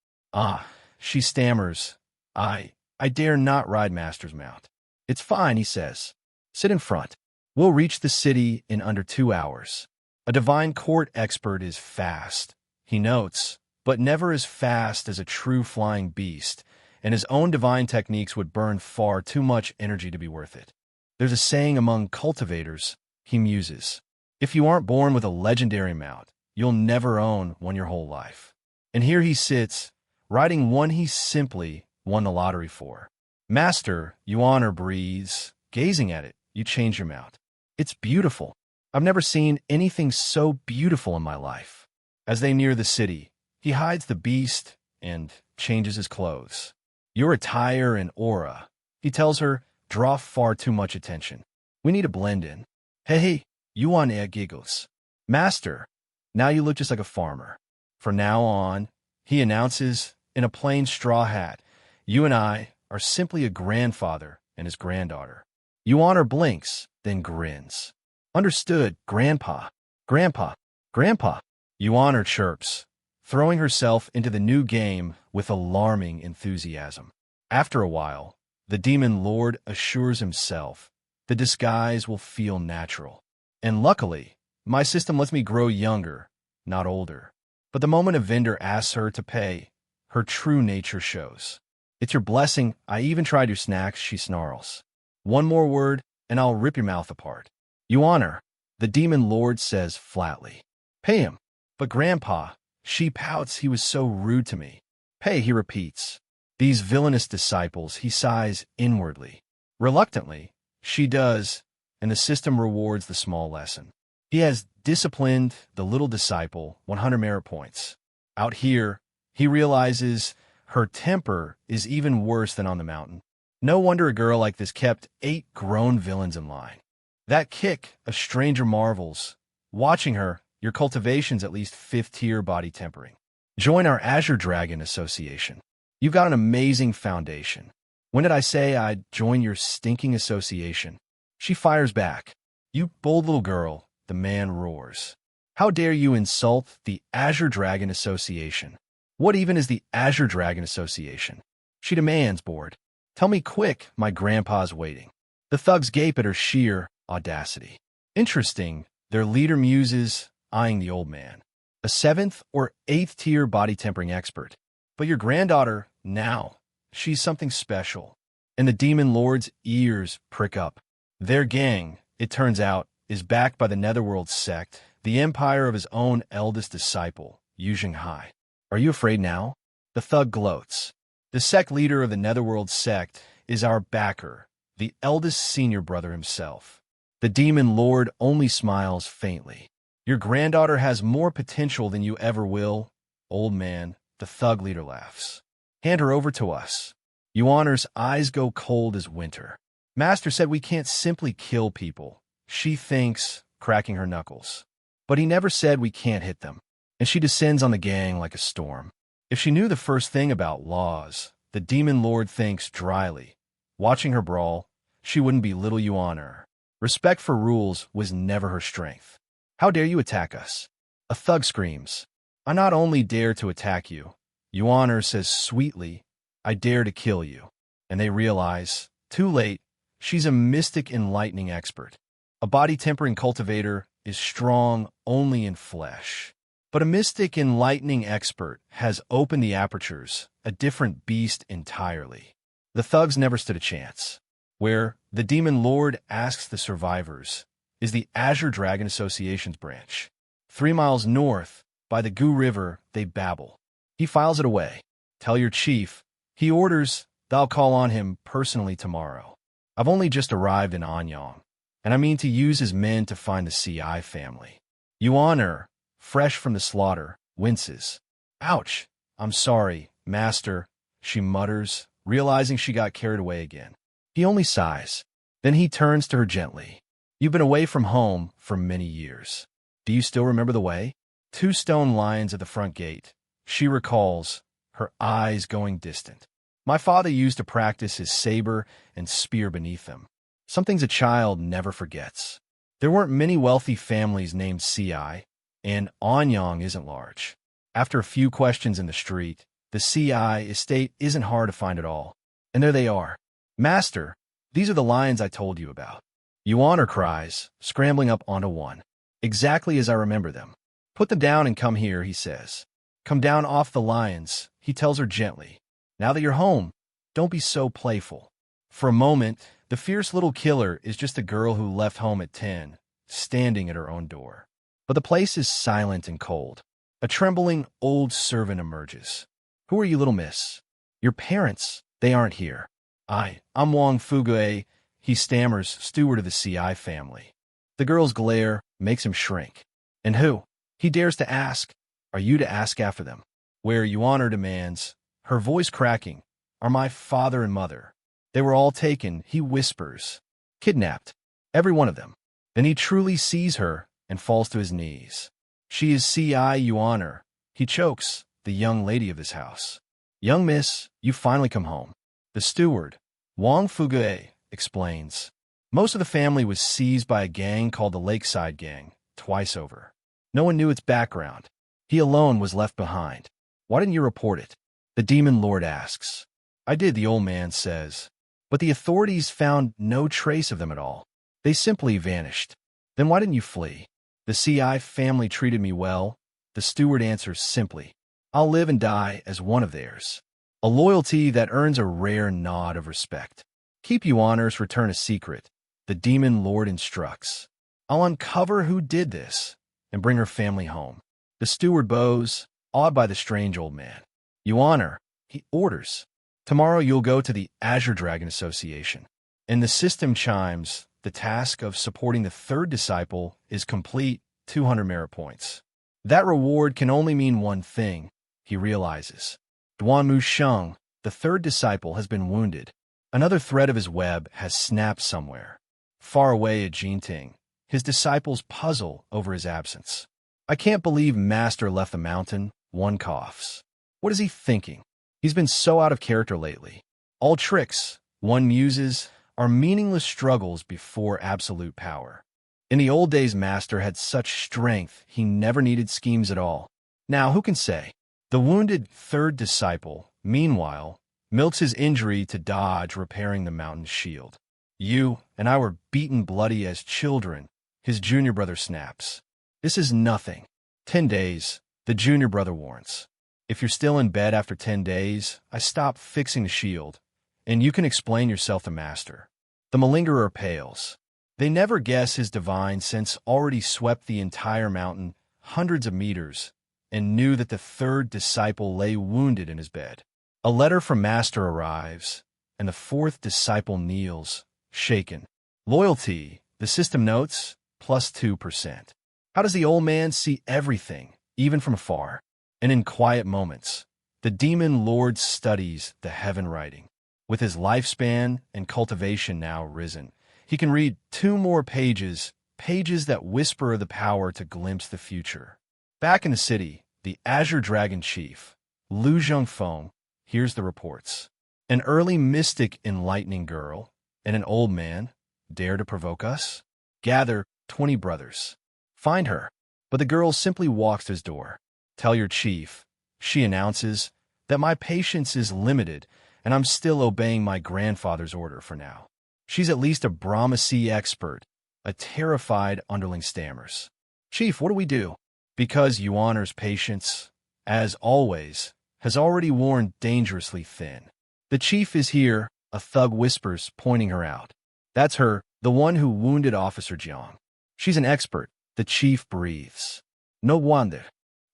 She stammers. I dare not ride Master's mount. It's fine, he says. Sit in front. We'll reach the city in under 2 hours. A divine court expert is fast, he notes, but never as fast as a true flying beast, and his own divine techniques would burn far too much energy to be worth it. There's a saying among cultivators, he muses. If you aren't born with a legendary mount, you'll never own one your whole life. And here he sits, riding one he simply won the lottery for. Master, Yuaner breathes, gazing at it, you change your mount. It's beautiful. I've never seen anything so beautiful in my life. As they near the city, he hides the beast and changes his clothes. Your attire and aura, he tells her, draw far too much attention. We need to blend in. Hey, Yuaner giggles. Master, now you look just like a farmer. From now on, he announces, in a plain straw hat, you and I are simply a grandfather and his granddaughter. Yuan blinks, then grins. Understood, Grandpa. Grandpa. Grandpa. Yuan chirps, throwing herself into the new game with alarming enthusiasm. After a while, the demon lord assures himself the disguise will feel natural. And luckily, my system lets me grow younger, not older. But the moment a vendor asks her to pay, her true nature shows. It's your blessing. I even tried your snacks, she snarls. One more word, and I'll rip your mouth apart. Yuan, the demon lord says flatly. Pay him. But Grandpa, she pouts, he was so rude to me. Pay, he repeats. These villainous disciples, he sighs inwardly. Reluctantly, she does, and the system rewards the small lesson. He has disciplined the little disciple 100 merit points. Out here, he realizes her temper is even worse than on the mountain. No wonder a girl like this kept 8 grown villains in line. That kick, a stranger marvels. Watching her, your cultivation's at least 5th tier body tempering. Join our Azure Dragon Association. You've got an amazing foundation. When did I say I'd join your stinking association? She fires back. You bold little girl, the man roars. How dare you insult the Azure Dragon Association? What even is the Azure Dragon Association? She demands, bored. Tell me quick, my grandpa's waiting. The thugs gape at her sheer audacity. Interesting, their leader muses, eyeing the old man. A 7th or 8th tier body tempering expert. But your granddaughter, now, she's something special. And the demon lord's ears prick up. Their gang, it turns out, is backed by the Netherworld sect, the empire of his own eldest disciple, Yu Hai. Are you afraid now? The thug gloats. The sect leader of the Netherworld sect is our backer, the eldest senior brother himself. The demon lord only smiles faintly. Your granddaughter has more potential than you ever will, old man, the thug leader laughs. Hand her over to us. Yuaner's eyes go cold as winter. Master said we can't simply kill people. She thinks, cracking her knuckles. But he never said we can't hit them. And she descends on the gang like a storm. If she knew the first thing about laws, the demon lord thinks dryly. Watching her brawl, she wouldn't be little Yuaner. Respect for rules was never her strength. How dare you attack us? A thug screams. I not only dare to attack you, Yuaner says sweetly, I dare to kill you. And they realize, too late, she's a mystic enlightening expert. A body tempering cultivator is strong only in flesh. But a mystic enlightening expert has opened the apertures, a different beast entirely. The thugs never stood a chance. Where the demon lord asks the survivors is the Azure Dragon Association's branch. 3 miles north, by the Gu River, they babble. He files it away. Tell your chief. He orders, thou call on him personally tomorrow. I've only just arrived in Anyang, and I mean to use his men to find the CI family. Yuaner, fresh from the slaughter, winces. Ouch! I'm sorry, master, she mutters, realizing she got carried away again. He only sighs. Then he turns to her gently. You've been away from home for many years. Do you still remember the way? 2 stone lions at the front gate. She recalls, her eyes going distant. My father used to practice his saber and spear beneath them. Some things a child never forgets. There weren't many wealthy families named CI, and Anyang isn't large. After a few questions in the street, the CI estate isn't hard to find at all. And there they are. Master, these are the lions I told you about. Yuaner cries, scrambling up onto one. Exactly as I remember them. Put them down and come here, he says. Come down off the lions, he tells her gently. Now that you're home, don't be so playful. For a moment, the fierce little killer is just a girl who left home at 10, standing at her own door. But the place is silent and cold. A trembling old servant emerges. Who are you, little miss? Your parents, they aren't here. I'm Wang Fugue, he stammers, steward of the CI family. The girl's glare makes him shrink. And who? He dares to ask. Are you to ask after them? Where Yuaner demands, her voice cracking, are my father and mother. They were all taken, he whispers. Kidnapped. Every one of them. Then he truly sees her and falls to his knees. She is CI Yuaner. He chokes, the young lady of this house. Young miss, you finally come home. The The steward, Wang Fugue, explains. Most of the family was seized by a gang called the Lakeside Gang, twice over. No one knew its background. He alone was left behind. Why didn't you report it? The demon lord asks. I did, the old man says. But the authorities found no trace of them at all. They simply vanished. Then why didn't you flee? The CI family treated me well. The steward answers simply. I'll live and die as one of theirs. A loyalty that earns a rare nod of respect. Keep you honors, return a secret. The demon lord instructs. I'll uncover who did this and bring her family home. The steward bows, awed by the strange old man. You honor, he orders. Tomorrow you'll go to the Azure Dragon Association. And the system chimes. The task of supporting the third disciple is complete, 200 merit points. That reward can only mean one thing, he realizes. Duanmu Sheng, the third disciple, has been wounded. Another thread of his web has snapped somewhere. Far away at Jinting, his disciples puzzle over his absence. I can't believe Master left the mountain, one coughs. What is he thinking? He's been so out of character lately. All tricks, one muses, are meaningless struggles before absolute power. In the old days, Master had such strength he never needed schemes at all. Now, who can say? The wounded third disciple, meanwhile, milks his injury to dodge repairing the mountain's shield. You and I were beaten bloody as children, his junior brother snaps. This is nothing. 10 days, the junior brother warns. If you're still in bed after 10 days, I stop fixing the shield, and you can explain yourself to Master. The malingerer pales. They never guess his divine sense already swept the entire mountain, hundreds of meters, and knew that the third disciple lay wounded in his bed. A letter from Master arrives, and the fourth disciple kneels, shaken. Loyalty, the system notes, plus 2%. How does the old man see everything, even from afar? And in quiet moments, the demon lord studies the heaven writing. With his lifespan and cultivation now risen, he can read 2 more pages, pages that whisper the power to glimpse the future. Back in the city, the Azure Dragon Chief, Lu Zhengfeng, hears the reports. An early mystic enlightening girl and an old man dare to provoke us? Gather 20 brothers. Find her. But the girl simply walks to his door. Tell your chief, she announces, that my patience is limited and I'm still obeying my grandfather's order for now. She's at least a Brahmasi expert. A terrified underling stammers. Chief, what do we do? Because Yuaner's patience, as always, has already worn dangerously thin. The chief is here, a thug whispers, pointing her out. That's her, the one who wounded Officer Jiang. She's an expert, the chief breathes. No wonder.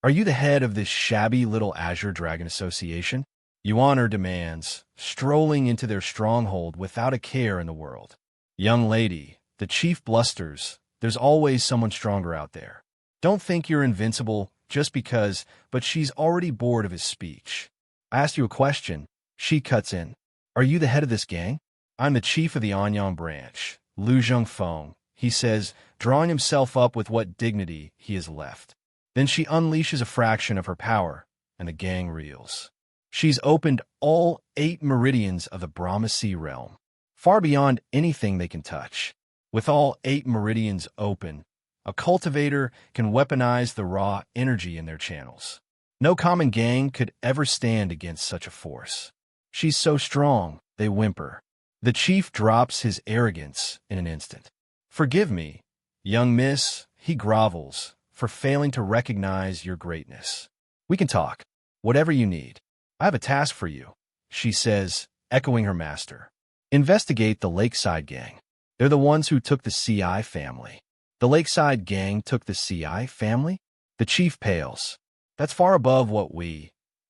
Are you the head of this shabby little Azure Dragon Association? Yuaner demands, strolling into their stronghold without a care in the world. Young lady, the chief blusters, there's always someone stronger out there. Don't think you're invincible just because, but she's already bored of his speech. I asked you a question. She cuts in. Are you the head of this gang? I'm the chief of the Anyang branch, Lu Zhengfeng, he says, drawing himself up with what dignity he has left. Then she unleashes a fraction of her power, and the gang reels. She's opened all 8 meridians of the Brahmasi realm, far beyond anything they can touch. With all 8 meridians open, a cultivator can weaponize the raw energy in their channels. No common gang could ever stand against such a force. She's so strong, they whimper. The chief drops his arrogance in an instant. Forgive me, young miss, he grovels, for failing to recognize your greatness. We can talk, whatever you need. I have a task for you, she says, echoing her master. Investigate the Lakeside Gang. They're the ones who took the CI family. The Lakeside Gang took the CI family? The chief pales. That's far above what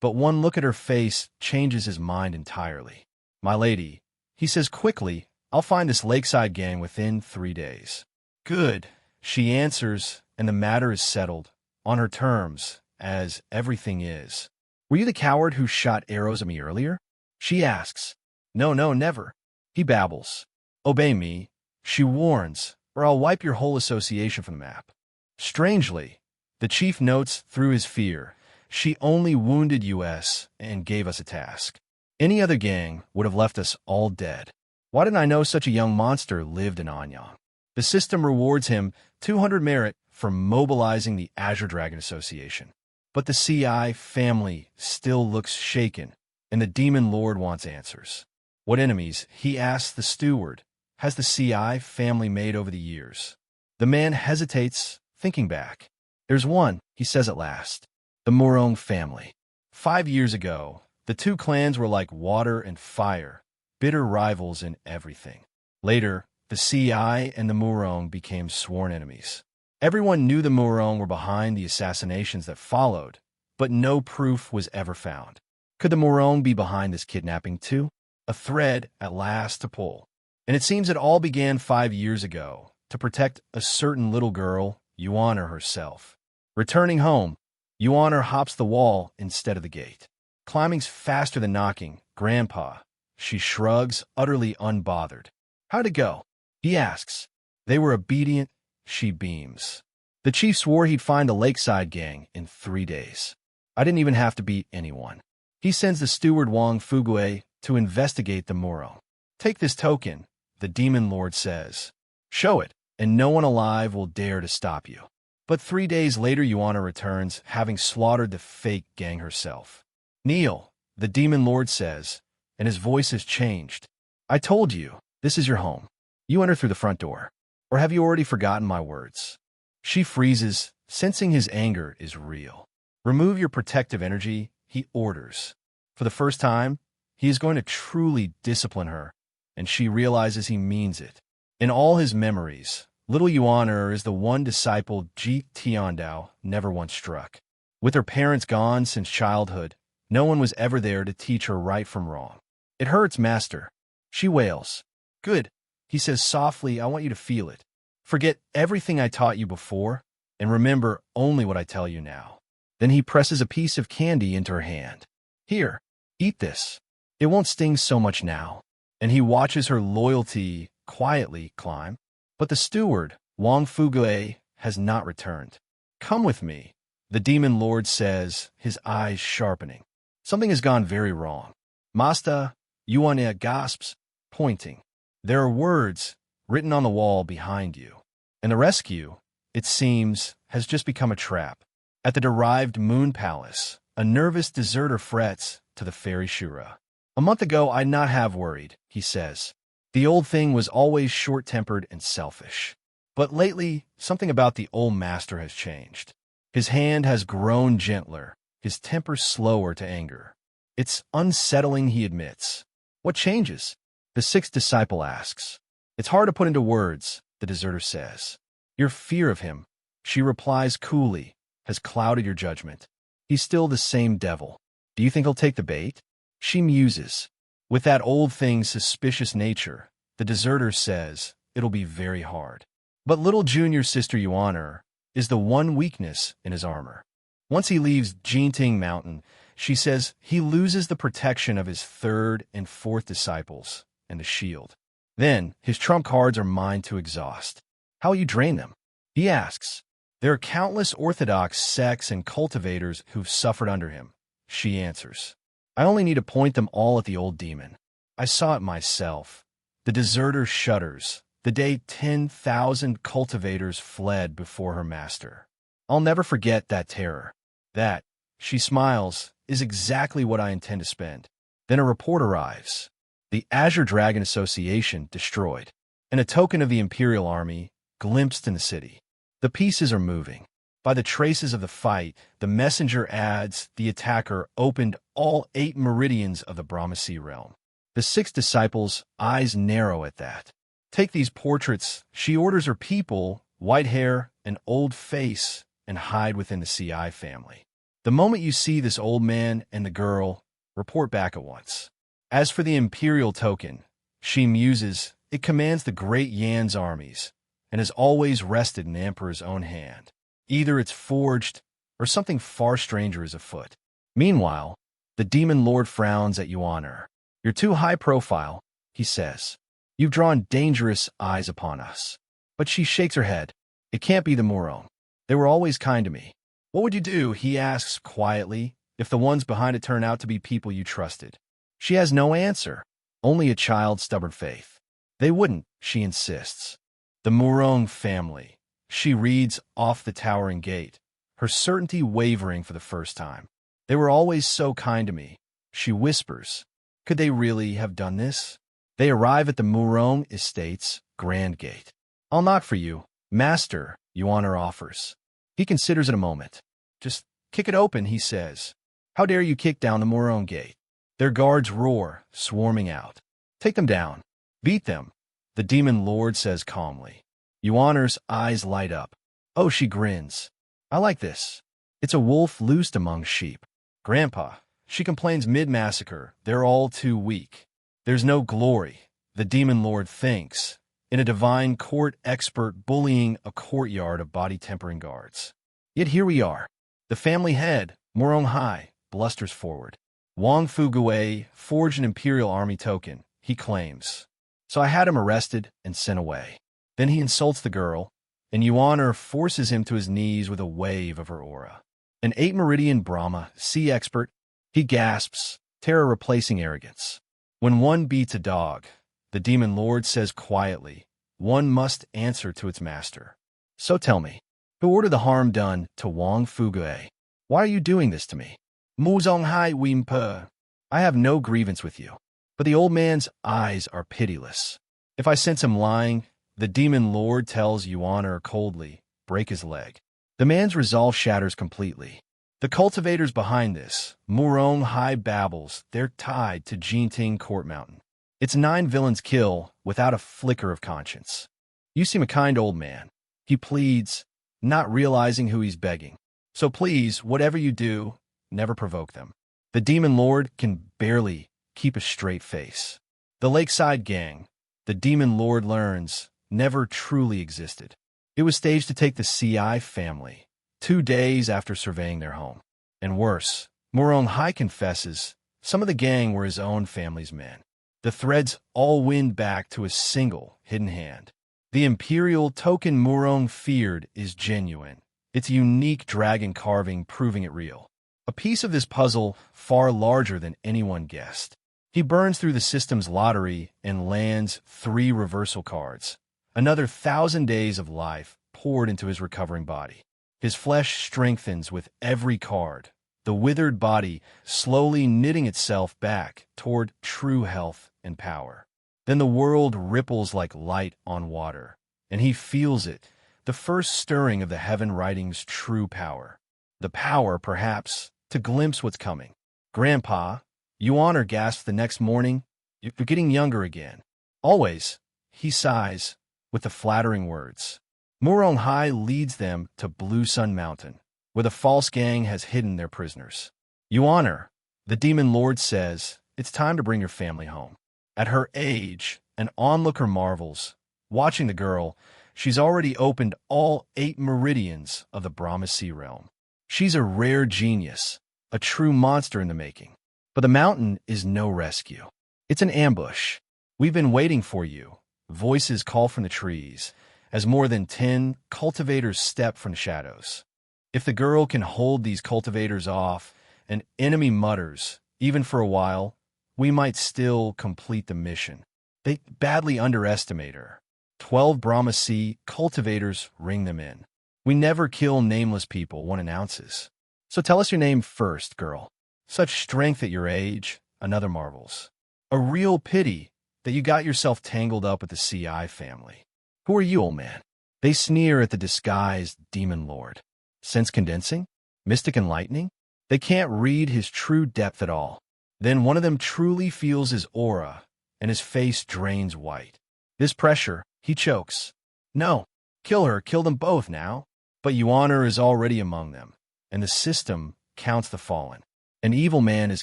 but one look at her face changes his mind entirely. My lady, he says quickly, I'll find this Lakeside Gang within 3 days. Good, she answers, and the matter is settled, on her terms, as everything is. Were you the coward who shot arrows at me earlier? She asks. No, never. He babbles. Obey me, she warns, or I'll wipe your whole association from the map. Strangely, the chief notes through his fear, she only wounded us and gave us a task. Any other gang would have left us all dead. Why didn't I know such a young monster lived in Anyang? The system rewards him 200 merit for mobilizing the Azure Dragon Association. But the CI family still looks shaken, and the Demon Lord wants answers. What enemies, he asks the steward, has the CI family made over the years? The man hesitates, thinking back. There's one, he says at last. The Murong family. 5 years ago, the two clans were like water and fire, bitter rivals in everything. Later, the CI and the Murong became sworn enemies. Everyone knew the Murong were behind the assassinations that followed, but no proof was ever found. Could the Murong be behind this kidnapping too? A thread at last to pull. And it seems it all began 5 years ago, to protect a certain little girl, Yuan'er herself. Returning home, Yuan'er hops the wall instead of the gate. Climbing's faster than knocking. Grandpa, she shrugs, utterly unbothered. How'd it go? He asks. They were obedient, she beams. The chief swore he'd find the Lakeside gang in 3 days. I didn't even have to beat anyone. He sends the steward Wang Fugue to investigate the Muro. Take this token, the Demon Lord says. Show it, and no one alive will dare to stop you. But 3 days later, Yuan'er returns, having slaughtered the fake gang herself. Kneel, the Demon Lord says, and his voice has changed. I told you, this is your home. You enter through the front door. Or have you already forgotten my words? She freezes, sensing his anger is real. Remove your protective energy, he orders. For the first time, he is going to truly discipline her, and she realizes he means it. In all his memories, little Yuan'er is the one disciple Ji Tiandao never once struck. With her parents gone since childhood, no one was ever there to teach her right from wrong. It hurts, master. She wails. Good, he says softly, I want you to feel it. Forget everything I taught you before, and remember only what I tell you now. Then he presses a piece of candy into her hand. Here, eat this. It won't sting so much now. And he watches her loyalty quietly climb. But the steward, Wang Fugue, has not returned. Come with me, the Demon Lord says, his eyes sharpening. Something has gone very wrong. Masta, Yuan'er gasps, pointing. There are words written on the wall behind you. And the rescue, it seems, has just become a trap. At the derived Moon Palace, a nervous deserter frets to the fairy Shura. A month ago, I'd not have worried, he says. The old thing was always short-tempered and selfish. But lately, something about the old master has changed. His hand has grown gentler, his temper slower to anger. It's unsettling, he admits. What changes? The sixth disciple asks. It's hard to put into words, the deserter says. Your fear of him, she replies coolly, has clouded your judgment. He's still the same devil. Do you think he'll take the bait? She muses. With that old thing's suspicious nature, the deserter says, it'll be very hard. But little junior sister Yuan'er is the one weakness in his armor. Once he leaves Jinting Mountain, she says he loses the protection of his third and fourth disciples and the shield. Then, his trump cards are mine to exhaust. How will you drain them? He asks. There are countless orthodox sects and cultivators who've suffered under him, she answers. I only need to point them all at the old demon. I saw it myself. The deserter shudders, the day 10,000 cultivators fled before her master. I'll never forget that terror. That, she smiles, is exactly what I intend to spend. Then a report arrives. The Azure Dragon Association destroyed, and a token of the Imperial Army glimpsed in the city. The pieces are moving. By the traces of the fight, the messenger adds the attacker opened all 8 meridians of the Brahmasi realm. The 6 disciples' eyes narrow at that. Take these portraits, she orders her people, white hair, an old face, and hide within the CI family. The moment you see this old man and the girl, report back at once. As for the Imperial token, she muses, it commands the great Yan's armies, and has always rested in the Emperor's own hand. Either it's forged, or something far stranger is afoot. Meanwhile, the Demon Lord frowns at Yuan'er. You're too high profile, he says. You've drawn dangerous eyes upon us. But she shakes her head. It can't be the Muro. They were always kind to me. What would you do, he asks quietly, if the ones behind it turn out to be people you trusted? She has no answer, only a child's stubborn faith. They wouldn't, she insists. The Murong family. She reads off the towering gate, her certainty wavering for the first time. They were always so kind to me. She whispers. Could they really have done this? They arrive at the Murong Estate's grand gate. I'll knock for you, Master, Yuaner offers. He considers it a moment. Just kick it open, he says. How dare you kick down the Murong gate? Their guards roar, swarming out. Take them down. Beat them, the demon lord says calmly. Yuaner's eyes light up. Oh, she grins. I like this. It's a wolf loosed among sheep. Grandpa, she complains mid-massacre, they're all too weak. There's no glory, the demon lord thinks, in a divine court expert bullying a courtyard of body-tempering guards. Yet here we are. The family head, Murong Hai, blusters forward. Wang Fugue forged an imperial army token, he claims. So I had him arrested and sent away. Then he insults the girl, and Yuaner forces him to his knees with a wave of her aura. An 8-meridian Brahma, sea expert, he gasps, terror replacing arrogance. When one beats a dog, the demon lord says quietly, one must answer to its master. So tell me, who ordered the harm done to Wang Fugue? Why are you doing this to me? Muzong Hai Wimpe. I have no grievance with you. But the old man's eyes are pitiless. If I sense him lying, the demon lord tells Yuaner coldly, break his leg. The man's resolve shatters completely. The cultivators behind this, Murong Hai babbles, they're tied to Jinting Court Mountain. It's 9 villains kill without a flicker of conscience. You seem a kind old man. He pleads, not realizing who he's begging. So please, whatever you do, never provoke them. The demon lord can barely keep a straight face. The Lakeside Gang, the demon lord learns, never truly existed. It was staged to take the CI family, 2 days after surveying their home. And worse, Murong Hai confesses, some of the gang were his own family's men. The threads all wind back to a single hidden hand. The imperial token Murong feared is genuine, its unique dragon carving proving it real. A piece of this puzzle far larger than anyone guessed. He burns through the system's lottery and lands 3 reversal cards. Another 1,000 days of life poured into his recovering body. His flesh strengthens with every card, the withered body slowly knitting itself back toward true health and power. Then the world ripples like light on water, and he feels it, the first stirring of the heaven writing's true power. The power, perhaps, to glimpse what's coming. Grandpa, Yuaner gasps the next morning, you're getting younger again. Always, he sighs, with the flattering words. Murong Hai leads them to Blue Sun Mountain, where the false gang has hidden their prisoners. Yuaner, the demon lord says, it's time to bring your family home. At her age, an onlooker marvels. Watching the girl, she's already opened all 8 meridians of the Brahma Sea realm. She's a rare genius, a true monster in the making. But the mountain is no rescue. It's an ambush. We've been waiting for you. Voices call from the trees, as more than 10 cultivators step from the shadows. If the girl can hold these cultivators off, an enemy mutters, even for a while, we might still complete the mission. They badly underestimate her. 12 Brahma Sea cultivators ring them in. We never kill nameless people, one announces. So tell us your name first, girl. Such strength at your age, another marvels. A real pity that you got yourself tangled up with the CI family. Who are you, old man? They sneer at the disguised demon lord. Sense condensing? Mystic enlightening? They can't read his true depth at all. Then one of them truly feels his aura, and his face drains white. This pressure, he chokes. No, kill her, kill them both now. But Yuaner is already among them, and the system counts the fallen. An evil man is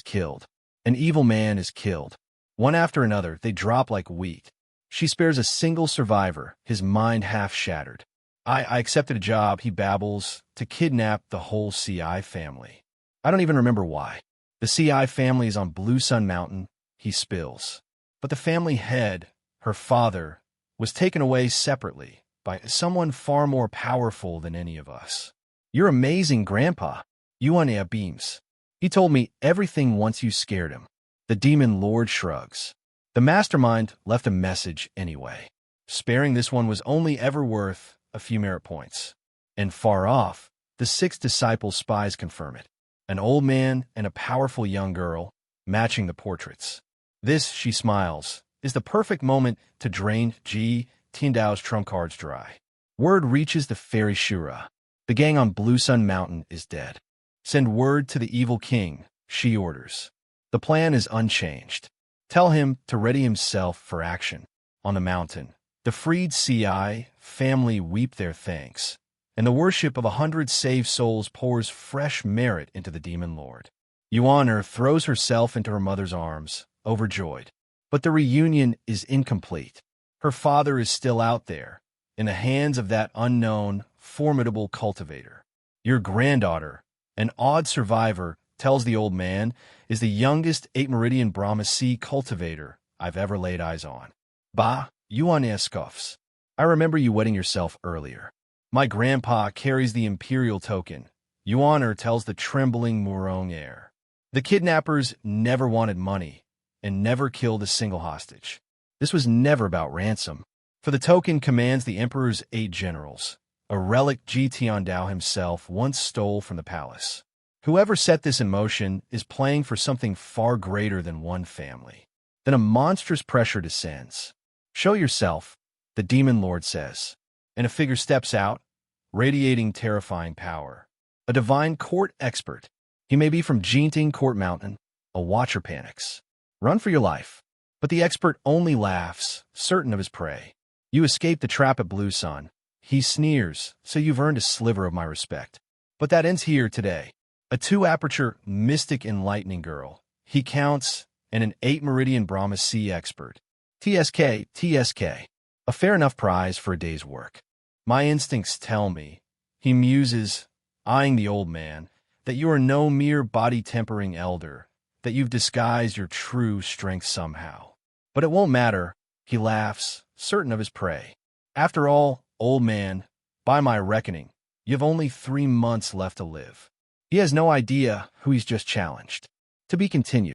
killed. An evil man is killed. One after another, they drop like wheat. She spares a single survivor, his mind half shattered. I accepted a job, he babbles, to kidnap the whole CI family. I don't even remember why. The CI family is on Blue Sun Mountain, he spills. But the family head, her father, was taken away separately by someone far more powerful than any of us. You're amazing, Grandpa. Yuanea beams. He told me everything once you scared him. The demon lord shrugs. The mastermind left a message anyway. Sparing this one was only ever worth a few merit points. And far off, the 6 disciple spies confirm it. An old man and a powerful young girl, matching the portraits. This, she smiles, is the perfect moment to drain Ji Tiandao's trump cards dry. Word reaches the fairy Shura. The gang on Blue Sun Mountain is dead. Send word to the evil king, she orders. The plan is unchanged. Tell him to ready himself for action. On the mountain, the freed CI family weep their thanks, and the worship of 100 saved souls pours fresh merit into the demon lord. Yuaner throws herself into her mother's arms, overjoyed. But the reunion is incomplete. Her father is still out there, in the hands of that unknown, formidable cultivator. Your granddaughter, an odd survivor, tells the old man, is the youngest 8-meridian Brahma Sea cultivator I've ever laid eyes on. Bah, Yuaner scoffs. I remember you wetting yourself earlier. My grandpa carries the imperial token. Yuaner tells the trembling Murong heir. The kidnappers never wanted money and never killed a single hostage. This was never about ransom, for the token commands the emperor's 8 generals, a relic Ji Tiandao himself once stole from the palace. Whoever set this in motion is playing for something far greater than one family. Then a monstrous pressure descends. Show yourself, the demon lord says, and a figure steps out, radiating terrifying power. A divine court expert. He may be from Jinting Court Mountain. A watcher panics. Run for your life. But the expert only laughs, certain of his prey. You escape the trap at Blue Sun. He sneers, so you've earned a sliver of my respect. But that ends here today. A 2-aperture mystic enlightening girl. He counts, and an 8-meridian Brahma Sea expert. TSK. A fair enough prize for a day's work. My instincts tell me, he muses, eyeing the old man, that you are no mere body-tempering elder, that you've disguised your true strength somehow. But it won't matter, he laughs, certain of his prey. After all, old man, by my reckoning, you've only 3 months left to live. He has no idea who he's just challenged. To be continued.